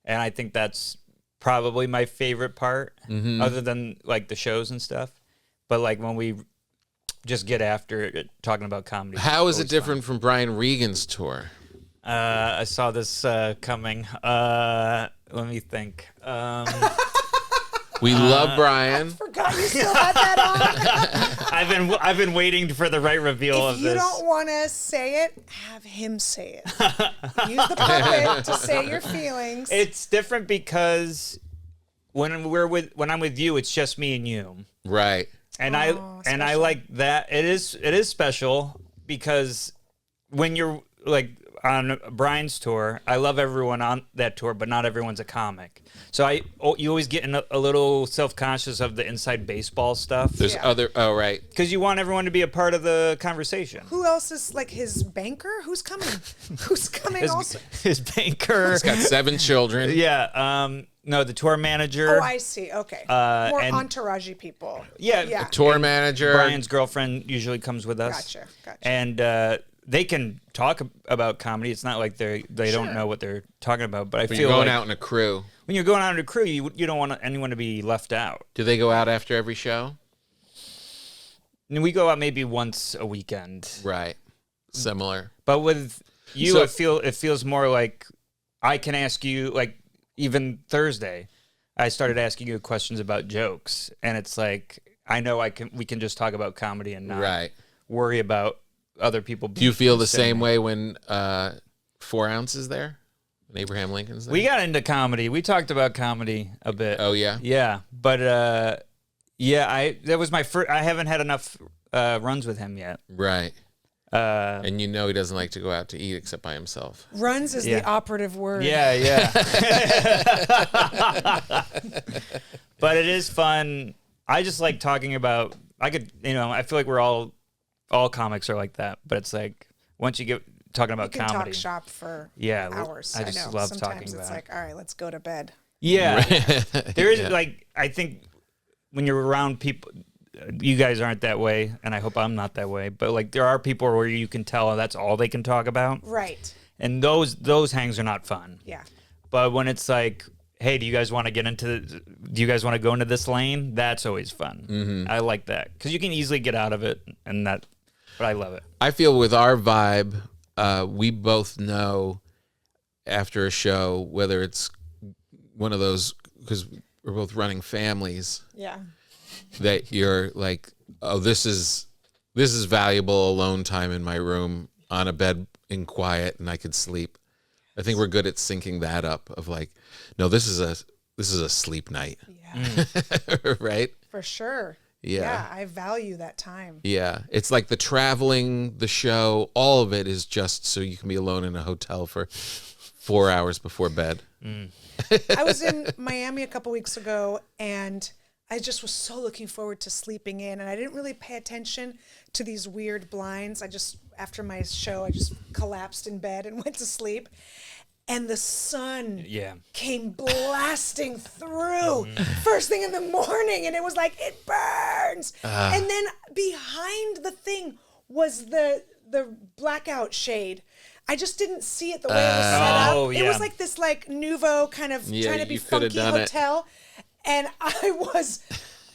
and I think that's probably my favorite part, other than like the shows and stuff. But like when we just get after it, talking about comedy. How is it always different from Brian Regan's tour? I saw this coming. Let me think. We love Brian. Forgot you still had that on. I've been waiting for the right reveal If of you this. don't want to say it, have him say it. Use the puppet to say your feelings. It's different because when I'm with you, it's just me and you. Right. And I special. like that. It is special because when you're like on Brian's tour, I love everyone on that tour, but not everyone's a comic. So you always get in a little self-conscious of the inside baseball stuff There's Yeah. other. Oh, right. because you want everyone to be a part of the conversation. Who else is like his banker? Who's coming? Who's coming also? His banker. He's got 7 children. Yeah. No, the tour manager. Oh, I see. Okay. More and- entourage-y people. Yeah. Tour manager. Brian's girlfriend usually comes with us. Gotcha. And they can talk about comedy. It's not like they don't know what they're talking about. But I But feel you're going like out in a crew. when you're going out in a crew, you don't want anyone to be left out. Do they go out after every show? And we go out maybe once a weekend. Right. Similar. But with you, So- it feels more like I can ask you, like even Thursday, I started asking you questions about jokes, and it's like I know we can just talk about comedy and not Right. worry about other people. Do you feel the same way when 4 Ounce is there? When Abraham Lincoln's there? We got into comedy. We talked about comedy a bit. Oh, yeah? Yeah, but that was my first. I haven't had enough runs with him yet. Right. Uh, And you know he doesn't like to go out to eat except by himself. Runs is Yeah. the operative word. yeah. But it is fun. I just like talking about. I feel like we're all comics are like that. But it's like once you get talking You about can comedy, talk shop for Yeah, hours. I just know. love Sometimes talking it's about like, all right, let's go to bed. yeah. There is Yeah. like I think when you're around people, you guys aren't that way, and I hope I'm not that way. But like there are people where you can tell that's all they can talk about, Right. and those hangs are not fun. Yeah. But when it's like, hey, do you guys want to do you guys want to go into this lane? That's always fun. Mm-hmm. I like that because you can easily get out of it, but I love it. I feel with our vibe, we both know after a show, whether it's one of those, because we're both running families, Yeah. that you're like, oh, this is valuable alone time in my room on a bed in quiet, and I could sleep. I think we're good at syncing that up of like, no, this is a sleep night. Yeah. Right? For sure. Yeah. I value that time. Yeah. It's like the traveling, the show, all of it is just so you can be alone in a hotel for 4 hours before bed. I was in Miami a couple weeks ago, and I just was so looking forward to sleeping in, and I didn't really pay attention to these weird blinds. After my show, I just collapsed in bed and went to sleep. And the sun came blasting through first thing in the morning, and it was like, it burns. And then behind the thing was the blackout shade. I just didn't see it the way it was set up. It was like this like nouveau kind of trying to be funky hotel. And I was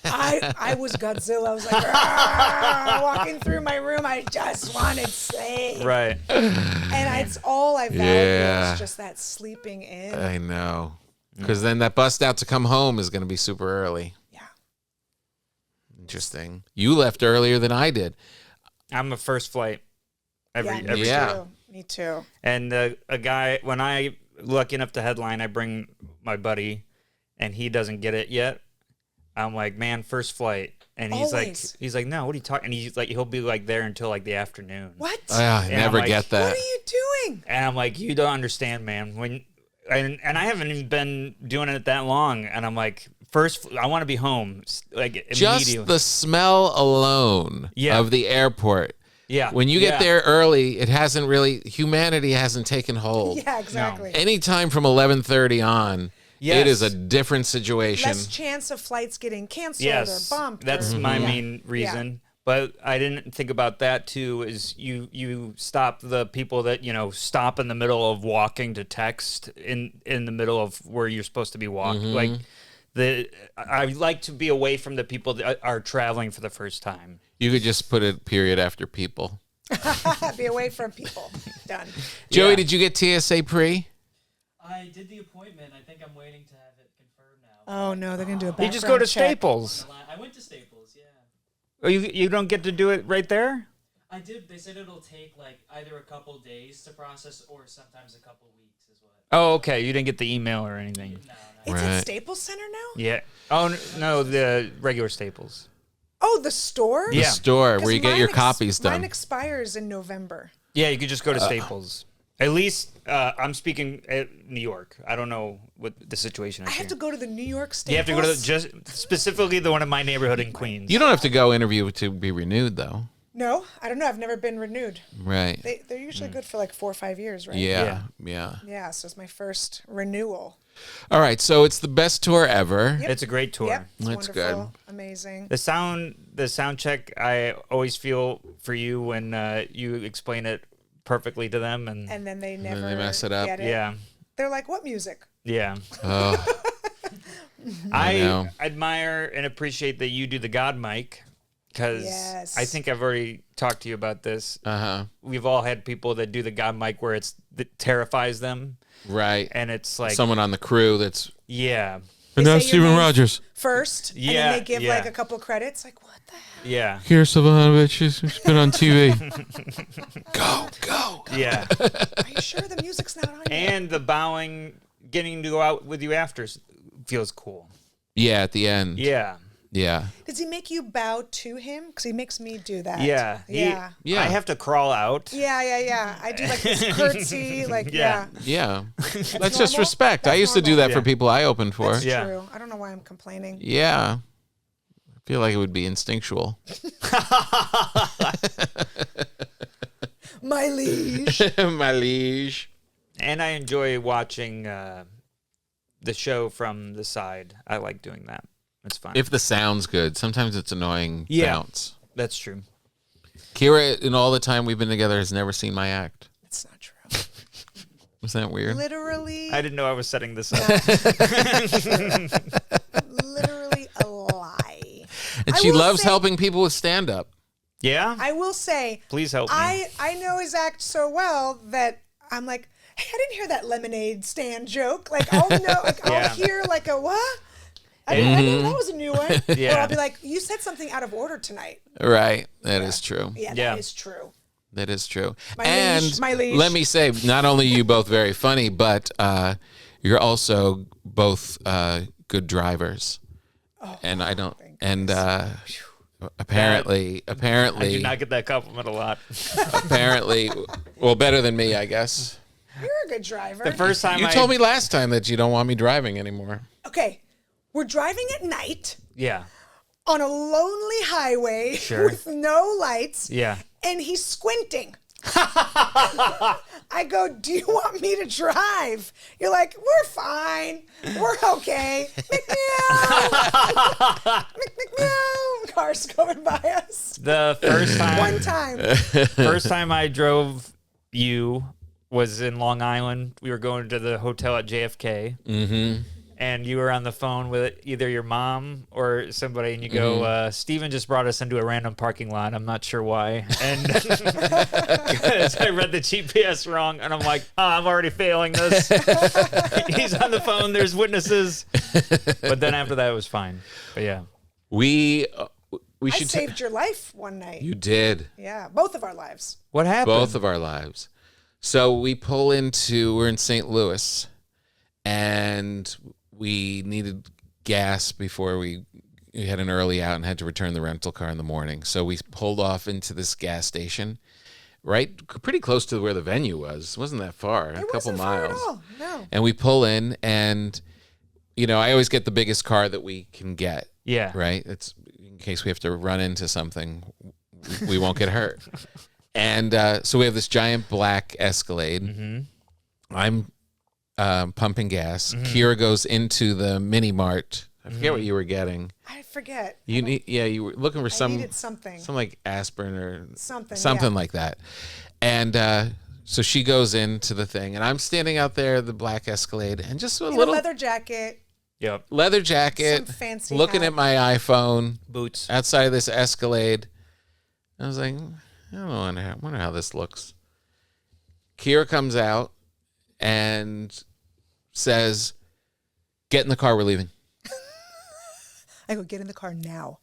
Godzilla. I was like, walking through my room. I just wanted sleep. Right. And it's all I value is just that sleeping in. I know. Because then that bust out to come home is going to be super early. Yeah. Interesting. You left earlier than I did. I'm a first flight. Every Me too. And a guy, when I lucky enough to headline, I bring my buddy, and he doesn't get it yet. I'm like, man, first flight. And he's like, no, what are you talking? And he's like, he'll be like there until like the afternoon. What? I never get that. What are you doing? And I'm like, you don't understand, man. And I haven't even been doing it that long. And I'm like, I want to be home like immediately. Just the smell alone of the airport. Yeah. When you get there early, humanity hasn't taken hold. Yeah, exactly. No. Anytime from 11:30 on, it is a different situation. Less chance of flights getting canceled or bumped. That's my main reason. Yeah. But I didn't think about that too. Is you stop the people that stop in the middle of walking to text in the middle of where you're supposed to be walking. Like I like to be away from the people that are traveling for the first time. You could just put a period after people. Be away from people. Done. Joey, did you get TSA pre? I did the appointment. I think I'm waiting to have it confirmed now. Oh no, they're gonna do a background You just go to check. Staples. I went to Staples, yeah. Oh, you don't get to do it right there? I did. They said it'll take like either a couple days to process or sometimes a couple weeks as well. Oh, okay. You didn't get the email or anything. No. It's at Staples Center now? Yeah. Oh no, the regular Staples. Oh, the store? The store where you get your copies done. Mine expires in November. Yeah, you could just go to Staples. At least I'm speaking at New York. I don't know what the situation is. I have to go to the New York Staples? You have to go to just specifically the one in my neighborhood in Queens. You don't have to go interview to be renewed, though. No, I don't know. I've never been renewed. Right. They're usually good for like 4 or 5 years, right? Yeah. Yeah, so it's my first renewal. All right, so it's the best tour ever. Yep. It's a great tour. Yep, it's That's wonderful. good. Amazing. The sound check, I always feel for you when you explain it perfectly to them, and then they never And they mess it up. get it. yeah, They're like, what music? yeah. Oh, I know. admire and appreciate that you do the God mic, because Yes. I think I've already talked to you about this. We've all had people that do the God mic where that terrifies them, right. and it's like Someone on the crew that's... yeah, And They that's say your Steven name Rogers. First, and Yeah, then they give yeah. like a couple credits. Like, what the hell? yeah, Here, Silvanovich, she's been on TV. Go. yeah. Are you sure the music's not on yet? And the bowing, getting to go out with you after feels cool. Yeah, at the end. Yeah. Yeah. Does he make you bow to him? Because he makes me do that. Yeah. Yeah. Yeah. I have to crawl out. Yeah. I do like this curtsy, like, Yeah. yeah. Yeah. That's just normal? respect. I That's used to do normal. that for Yeah. people I opened for. That's Yeah. true. I don't know why I'm complaining. Yeah. I feel like it would be instinctual. My liege. My liege. And I enjoy watching the show from the side. I like doing that. It's fun. If the sound's good. Sometimes it's annoying bounce. That's true. Kira, in all the time we've been together, has never seen my act. It's not true. Was that weird? Literally. I didn't know I was setting this up. Literally a lie. And I she will loves say- helping people with stand-up. Yeah? I will say, Please help me. I know his act so well that I'm like, hey, I didn't hear that lemonade stand joke. Like, I'll know, like, Yeah. I'll hear like a what? I didn't know that was a new one. Yeah. Or I'll be like, you said something out of order tonight. Right. That is true. Yeah, Yeah. that is true. That is true. My and liege, my liege. let me say, not only are you both very funny, but you're also both good drivers. Oh, And I don't. thank And apparently, I do not get that compliment a lot. apparently, well, better than me, I guess. You're a good driver. The first time You told me last time that you don't want me driving anymore. Okay, we're driving at night Yeah. on a lonely highway Sure. with no lights. Yeah. And he's squinting. I go, do you want me to drive? You're like, we're fine. We're okay. Meow. Meow. Cars going by us. The first time. One time. First time I drove you was in Long Island. We were going to the hotel at JFK. Mm-hmm. And you were on the phone with either your mom or somebody, and you go, Stephen just brought us into a random parking lot. I'm not sure why. And 'cause I read the GPS wrong, and I'm like, I'm already failing this. He's on the phone. There's witnesses. But then after that, it was fine. But yeah. We I should saved your life one night. You did. Yeah, both of our lives. What happened? Both of our lives. So we're in St. Louis, and we needed gas before we had an early out and had to return the rental car in the morning. So we pulled off into this gas station, pretty close to where the venue was. It wasn't that far, a couple miles. Far at all. No. And we pull in, and I always get the biggest car that we can get. Yeah. Right? It's in case we have to run into something, we won't get hurt. And so we have this giant black Escalade. Mm-hmm. I'm pumping gas. Mm-hmm. Kira goes into the mini mart. I forget what you were getting. I forget. You were looking for some like aspirin or something like that. And so she goes into the thing, and I'm standing out there, the black Escalade, and just a little leather jacket. Yep. Leather jacket. Some fancy looking hat. at my iPhone. Boots. Outside of this Escalade. I was like, I wonder how this looks. Kira comes out and says, "Get in the car, we're leaving." I go, get in the car now,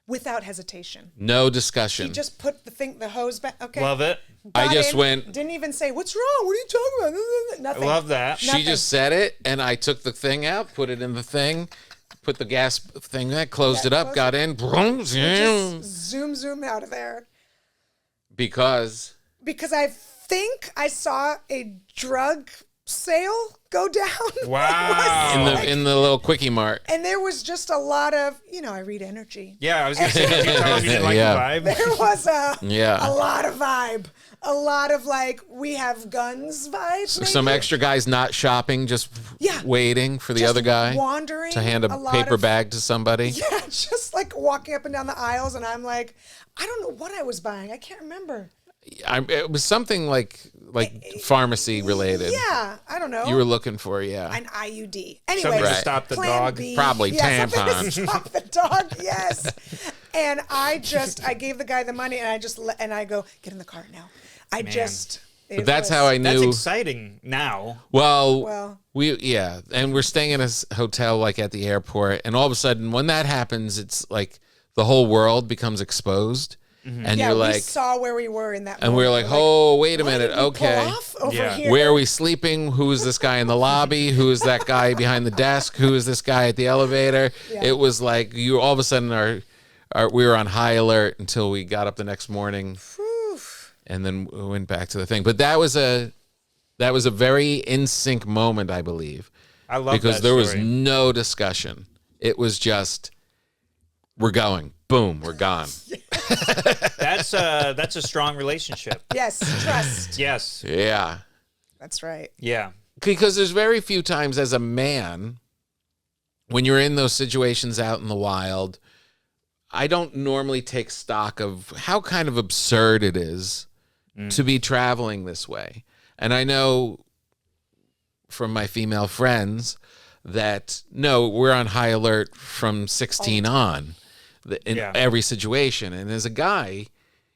without hesitation. No discussion. He just put the hose back. Okay. Love it. I just went. Didn't even say, what's wrong? What are you talking about? Nothing. Love that. She just said it, and I took the thing out, put it in the thing, put the gas thing there, closed it up, got in. Just zoom out of there. Because I think I saw a drug sale go down. Wow. in the little quickie mart. And there was just a lot of, I read energy. Yeah, I was going to say, you didn't like the vibe. There was a Yeah. lot of vibe. A lot of we have guns vibes. Some extra guys not shopping, just waiting for the Just other guy wandering to hand a paper bag to somebody. Yeah, just walking up and down the aisles, and I'm like, I don't know what I was buying. I can't remember. It was something like pharmacy related. Yeah, I don't know. You were looking for, an IUD. Anyway, Something to stop the dog. Probably something tampon. to stop the dog. Yes. And I gave the guy the money, and I go, get in the car now. But that's how I knew. That's exciting now. Well, and we're staying in a hotel at the airport, and all of a sudden, when that happens, it's like the whole world becomes exposed. Mm-hmm. And you're like, we saw where we were in that and moment. we're like, oh, wait a minute, okay. Here? Where are we sleeping? Who is this guy in the lobby? Who is that guy behind the desk? Who is this guy at the elevator? Yeah. It was like you all of a sudden we were on high alert until we got up the next morning. Whew. And then we went back to the thing. But that was a very in sync moment, I believe. I love because that there was story. no discussion. It was just, we're going. Boom, we're gone. That's a strong relationship. Yes, trust. Yes. Yeah. That's right. Yeah. Because there's very few times as a man, when you're in those situations out in the wild, I don't normally take stock of how kind of absurd it is to be traveling this way. And I know from my female friends that, no, we're on high alert from 16 on. In every situation. And as a guy,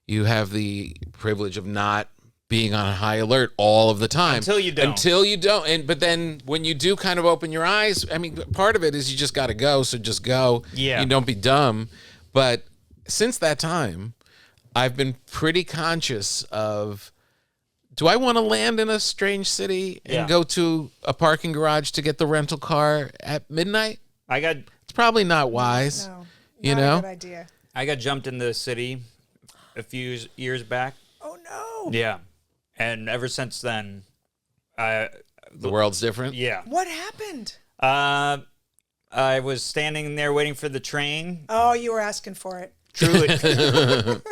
you have the privilege of not being on high alert all of the time. Until you don't. But then when you do kind of open your eyes, I mean, part of it is you just got to go. So just go. Yeah. You don't be dumb. But since that time, I've been pretty conscious of, do I want to land in a strange city and go to a parking garage to get the rental car at midnight? It's probably not wise. No. You Not know, a good idea. I got jumped in the city a few years back. Oh no. Yeah. And ever since then, The world's different? yeah. What happened? I was standing there waiting for the train. Oh, you were asking for it. Truly.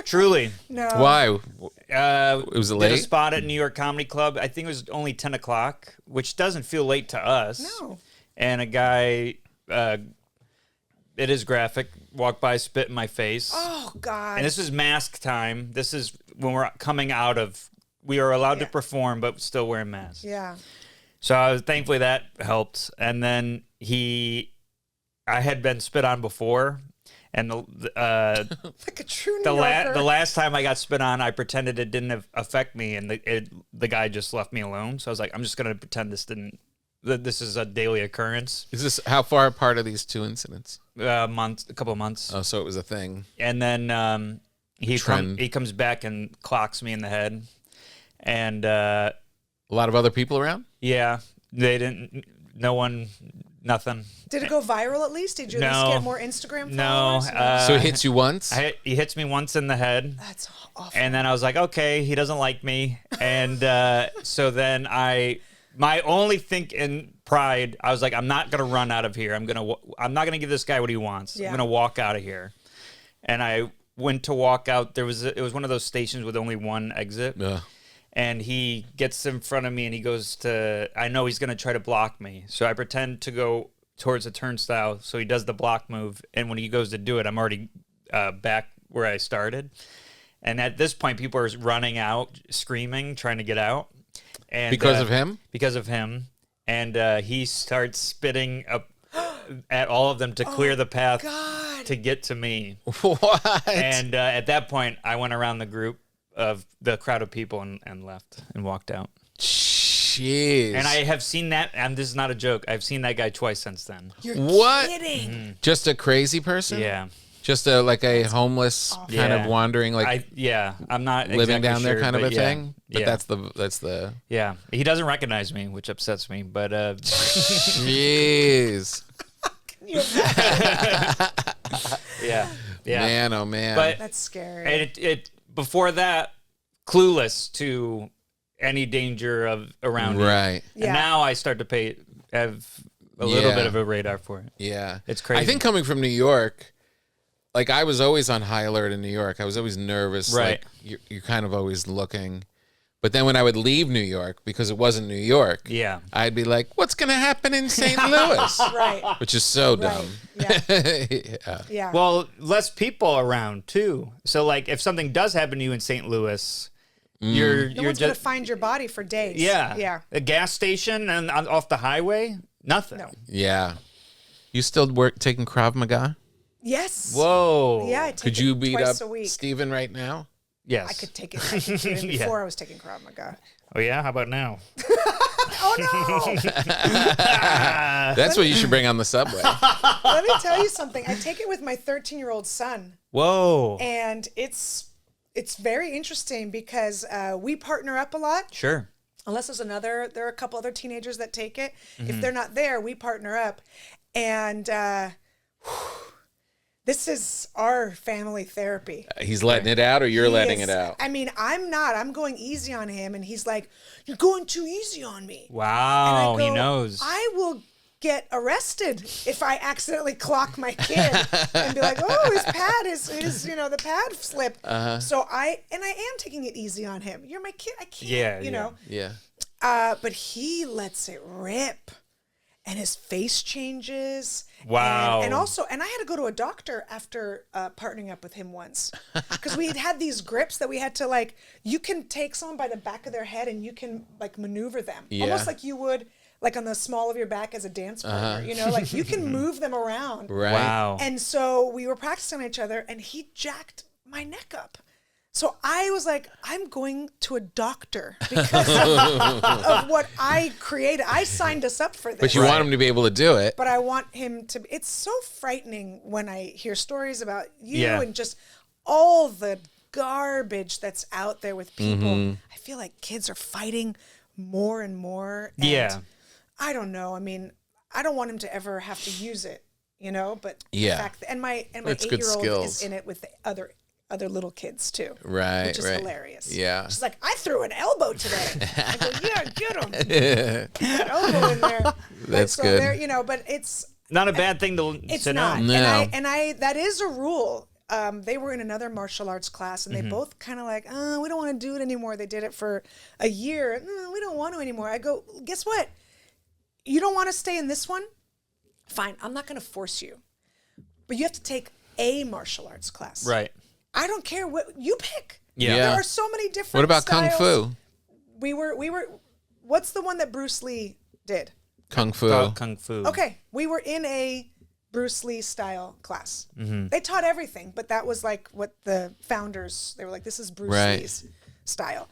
Truly. No. Why? Was it Did a late? spot at New York Comedy Club. I think it was only 10 o'clock, which doesn't feel late to us. No. And a guy, it is graphic, walked by, spit in my face. Oh God. And this is mask time. This is when we're coming out of, we are allowed to Yeah. perform, but still wearing masks. Yeah. So thankfully that helped. And then I had been spit on before. And Like a true New the Yorker. last time I got spit on, I pretended it didn't affect me, and the guy just left me alone. So I was like, I'm just gonna pretend this is a daily occurrence. Is this how far apart are these two incidents? A couple of months, Oh, so it was a thing. and then he Trend. comes back and clocks me in the head, and A lot of other people around? yeah, they didn't. No one. Nothing. Did it go viral at least? Did you at least No. get more Instagram No. followers? So it hits you once? He hits me once in the head. That's awful. And then I was like, okay, he doesn't like me. And so then my only in pride, I was like, I'm not gonna run out of here. I'm not gonna give this guy what he wants. Yeah. I'm gonna walk out of here. And I went to walk out. It was one of those stations with only one exit. Ugh. And he gets in front of me and he goes I know he's gonna try to block me. So I pretend to go towards the turnstile. So he does the block move. And when he goes to do it, I'm already back where I started. And at this point, people are running out, screaming, trying to get out. And Because of him? Because of him. And he starts spitting up at all of them to clear the path God. to get to me. What? And at that point, I went around the group of the crowd of people and left and walked out. Jeez. And I have seen that, and this is not a joke, I've seen that guy twice since then. You're What? kidding. Just a crazy person? Yeah. Just a homeless kind of Yeah. wandering, like I'm not living exactly down there sure, kind of but a yeah. thing? But Yeah. that's the Yeah. He doesn't recognize me, which upsets me, but jeez. yeah. Yeah. Man, oh man. But That's scary. and it before that, clueless to any danger of around me. right. Yeah. And now I start to have a little Yeah. bit of a radar for it. Yeah. It's crazy. I think coming from New York, like I was always on high alert in New York. I was always nervous. Right. Like you're kind of always looking. But then when I would leave New York, because it wasn't New York, Yeah. I'd be like, what's going to happen in St. Louis? right. Which is so Right. dumb. Yeah. Yeah. Well, less people around too. So like if something does happen to you in St. Louis, you're no one's just gonna find your body for days. yeah. Yeah. A gas station and off the highway, nothing. No. Yeah. You still taking Krav Maga? Yes. Whoa. Yeah. I take Could it you beat twice up a week. Steven right now? Yes. I could take it. I could do it Yeah. before I was taking Krav Maga. Oh yeah. How about now? Oh no! That's what you should bring on the subway. Let me tell you something. I take it with my 13-year-old son, Whoa. and it's very interesting because we partner up a lot. Sure. Unless there are a couple other teenagers that take it. Mm-hmm. If they're not there, we partner up, and this is our family therapy. He's letting it out or you're He letting is- it out? I mean, I'm not. I'm going easy on him, and he's like, "You're going too easy on me." Wow. And I He go, knows. I will get arrested if I accidentally clock my kid and be like, "Oh, his pad is the pad slipped." So I am taking it easy on him. You're my kid. I can't. Yeah, you yeah. know. Yeah. But he lets it rip, and his face changes. Wow. And also, I had to go to a doctor after partnering up with him once, because we had these grips that we had to you can take someone by the back of their head and you can maneuver them, Yeah. almost like you would on the small of your back as a dance partner. You know, you can move them around. Right. Wow. And so we were practicing on each other, and he jacked my neck up. So I was like, I'm going to a doctor because of what I created. I signed us up for this. But you want him to be able to do it. But I want him to. It's so frightening when I hear stories about you Yeah. and just all the garbage that's out there with people. Mm-hmm. I feel like kids are fighting more and more. And Yeah. I don't know. I mean, I don't want him to ever have to use it. you know. But Yeah. the fact and my That's good 8-year-old skills. is in it with the other little kids too. Right, which is right. hilarious. Yeah. She's like, I threw an elbow today. I go, yeah, get him. That elbow in there. That's so good. there, you know, but it's Not a bad thing to it's know. not. No. And I that is a rule. They were in another martial arts class, and they both kind of like, we don't want to do it anymore. They did it for a year. No, we don't want to anymore. I go, guess what? You don't want to stay in this one? Fine. I'm not going to force you. But you have to take a martial arts class. Right. I don't care what you pick. Yeah. There are so many different What about styles. Kung Fu? We were what's the one that Bruce Lee did? Kung Fu. Kung Fu. Okay, we were in a Bruce Lee style class. They taught everything, but that was like what the founders, they were like, this is Bruce Right. Lee's style.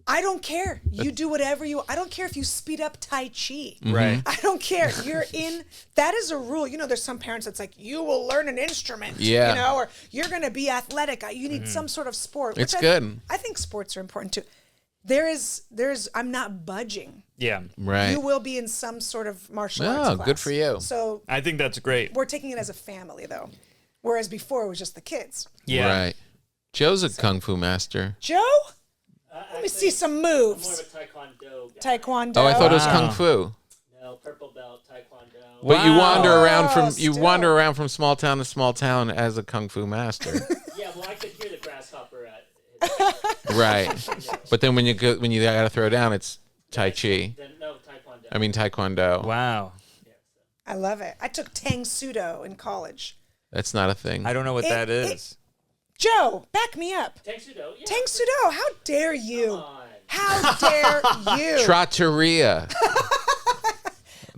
I don't care. You do whatever I don't care if you speed up Tai Chi. Right. I don't care. You're in, that is a rule. You know, there's some parents that's like, you will learn an instrument, Yeah. you know, or you're going to be athletic. You need some sort of sport. It's which good. I think sports are important too. I'm not budging. Yeah. Right. You will be in some sort of martial Oh, arts class. good for you. So I think that's great. we're taking it as a family though. Whereas before it was just the kids. Yeah. Right. Joe's a Kung Fu master. Joe? Let me see some More moves. of a Taekwondo guy. Taekwondo. Oh, I thought it was Wow. Kung Fu. No, purple belt, Taekwondo. But you wander Wow. around from Still. from small town to small town as a Kung Fu master. Yeah, well, I could hear the grasshopper at Right. But then when you gotta throw down, it's Tai Chi. no, Taekwondo. I mean Taekwondo. Wow. I love it. I took Tang Sudo in college. That's not a thing. I don't know what that is. Joe, back me up. Tang Sudo, yeah. Tang Sudo, how dare you? Come on. How dare you? Trattoria.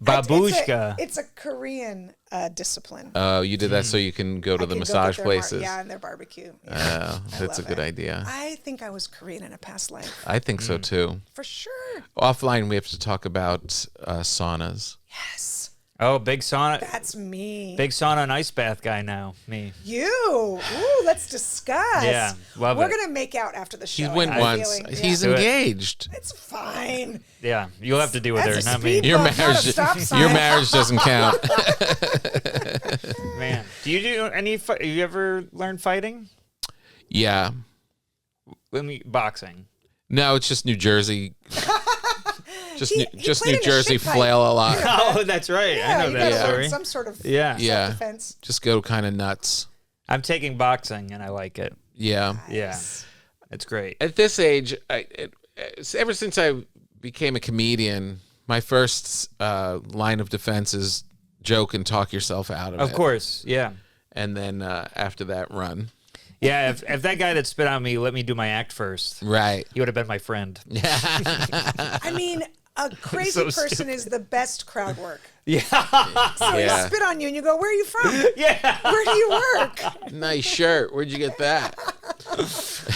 Babushka. It's a Korean discipline. Oh, you did that so you can go to I the could go massage get their places. yeah, and their barbecue. Yeah, Oh, that's a love good it. idea. I think I was Korean in a past life. I think so too. For sure. Offline, we have to talk about saunas. Yes. Oh, big sauna. That's me. Big sauna and ice bath guy now. Me. You. Ooh, let's discuss. Yeah, love We're it. going to make out after the show. He I went have a once. feeling. He's Yeah. Do it. engaged. It's fine. Yeah. You'll have to deal with That's her, a not me. speed Your bump, not a marriage, stop sign. your marriage doesn't count. Man. Do you do any you ever learn fighting? Yeah. Boxing. No, it's just New Jersey. He Just played New in a Jersey shit fight. flail a lot. Oh, that's right. Yeah, I know you that gotta learn story. some sort of Yeah. self-defense. Just go kind of nuts. I'm taking boxing and I like it. Yeah. Yeah. It's great. At this age, ever since I became a comedian, my first line of defense is joke and talk yourself out of it. Of course. Yeah. And then after that, run. Yeah. If that guy that spit on me let me do my act first, Right. he would have been my friend. I mean, a crazy So person is the best crowd work. Yeah. So they Yeah. spit on you and you go, where are you from? Yeah. Where do you work? Nice shirt. Where'd you get that?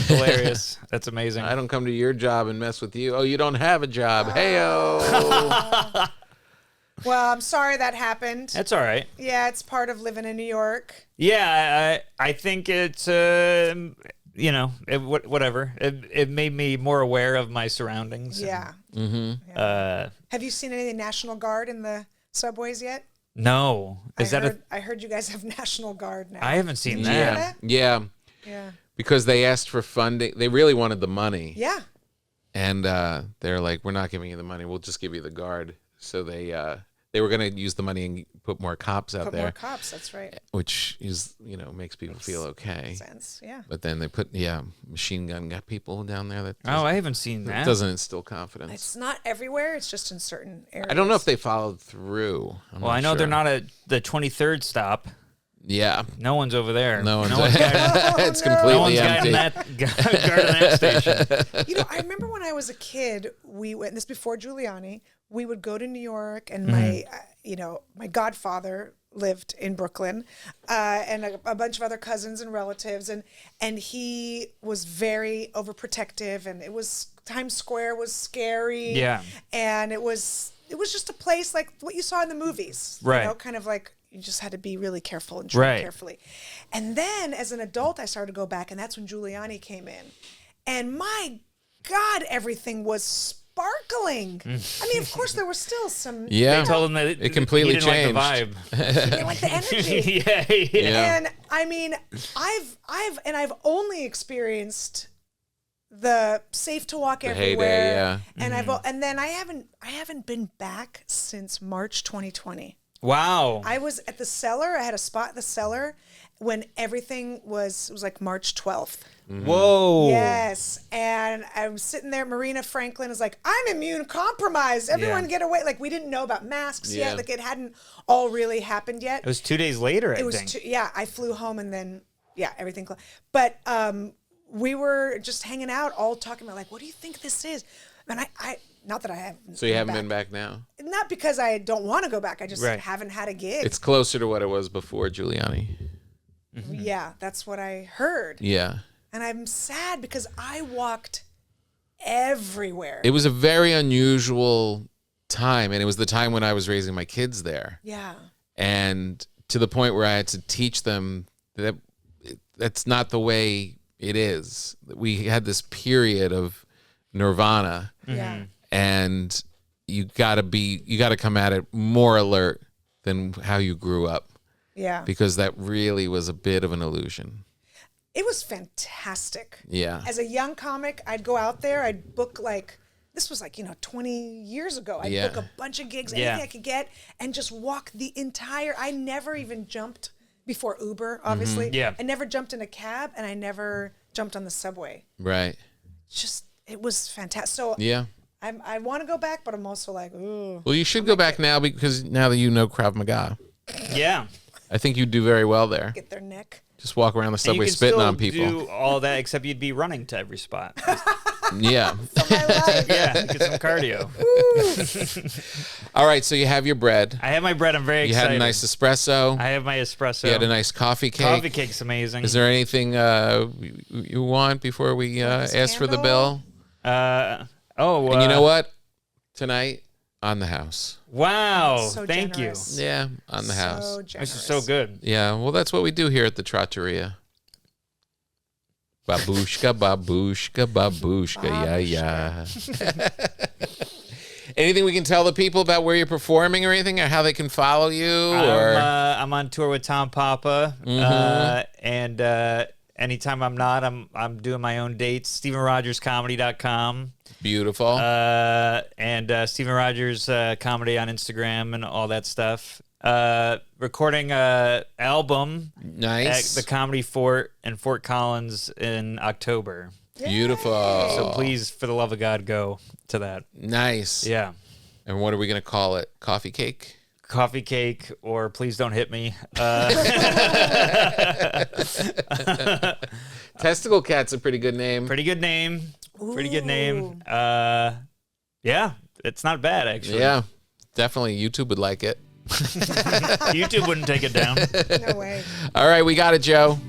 Hilarious. That's amazing. I don't come to your job and mess with you. Oh, you don't have a job. Heyo. Well, I'm sorry that happened. That's all right. Yeah, it's part of living in New York. Yeah, I think it's whatever. It made me more aware of my surroundings. Yeah. Have you seen any National Guard in the subways yet? No, is I heard you guys have National Guard now. I haven't seen Did you hear that. that? Yeah. Yeah. Because they asked for funding. They really wanted the money. Yeah. And they're like, we're not giving you the money. We'll just give you the guard. So they were going to use the money and put more cops out Put there, more cops. That's right. which is, makes people feel okay. Sense. Yeah. But then they put, machine gun got people down there that Oh, I haven't seen that. doesn't instill confidence. It's not everywhere. It's just in certain areas. I don't know if they followed through. I'm Well, not I know sure. they're not at the 23rd stop. Yeah. No one's over there. No one's guiding, it's no. no completely one's empty. guiding that station. I remember when I was a kid, we went, this before Giuliani, we would go to New York and my godfather lived in Brooklyn and a bunch of other cousins and relatives. And he was very overprotective and Times Square was scary. Yeah. And it was just a place like what you saw in the movies. Right. Kind of like you just had to be really careful and tread Right. carefully. And then as an adult, I started to go back and that's when Giuliani came in. And my God, everything was sparkling. I mean, of course, there were still some. Yeah. They told him that It completely he didn't changed. like the vibe. They like the energy. Yeah. And I mean, I've only experienced the safe to walk The everywhere. heyday, And and then I haven't been back since March 2020. Wow. I was at the Cellar. I had a spot at the Cellar when everything was like March 12th. Whoa. Yes. And I was sitting there. Marina Franklin is like, I'm immune compromised. Everyone Yeah. get away. Like, we didn't know about masks Yeah. yet. Like, it hadn't all really happened yet. It was 2 days later, I think. I flew home and then, everything. But we were just hanging out, all talking about, like, what do you think this is? And I not that I haven't. So you haven't been back now? Not because I don't want to go back. I just Right. haven't had a gig. It's closer to what it was before Giuliani. Yeah, that's what I heard. Yeah. And I'm sad because I walked everywhere. It was a very unusual time, and it was the time when I was raising my kids there. Yeah. And to the point where I had to teach them that that's not the way it is. We had this period of nirvana, Yeah. and you got to come at it more alert than how you grew up, Yeah. because that really was a bit of an illusion. It was fantastic. Yeah. As a young comic, I'd go out there, I'd book this was 20 years ago. I'd Yeah. book a bunch of gigs, Yeah. anything I could get, and just walk I never even jumped before Uber, obviously. Yeah. I never jumped in a cab, and I never jumped on the subway. Right. It was fantastic. So Yeah. I want to go back, but I'm also like, ooh. Well, you should go back now, because now that you know Krav Maga, Yeah. I think you'd do very well there. Get their neck. Just walk around the And subway you can spitting still on people. do all that, except you'd be running to every spot. Yeah. My life. Yeah, get some cardio. All right. So you have your bread. I have my bread. I'm very You excited. had a nice espresso. I have my espresso. You had a nice coffee cake. Coffee cake's amazing. Is there anything you want before we ask for the candle? bill? Oh, And you know what? Tonight, on the house. Wow. So Thank generous. Yeah, on the house. So you. generous. This is so good. Yeah, well, that's what we do here at the Trattoria. Babushka, babushka, babushka, yeah. Anything we can tell the people about where you're performing or anything, or how they can follow you? Or I'm on tour with Tom Papa, and anytime I'm not, I'm doing my own dates. StephenRogersComedy.com. Beautiful. And Stephen Rogers Comedy on Instagram and all that stuff. Recording a album Nice. at the Comedy Fort in Fort Collins in October. Beautiful. So please, for the love of God, go to that. Nice. Yeah. And what are we going to call it? Coffee cake? Coffee cake, or please don't hit me. Testicle Cat's a pretty good name. Pretty good name. Pretty good name. Yeah, it's not bad, actually. Yeah, definitely. YouTube would like it. YouTube wouldn't take it down. No way. All right, we got it, Joe.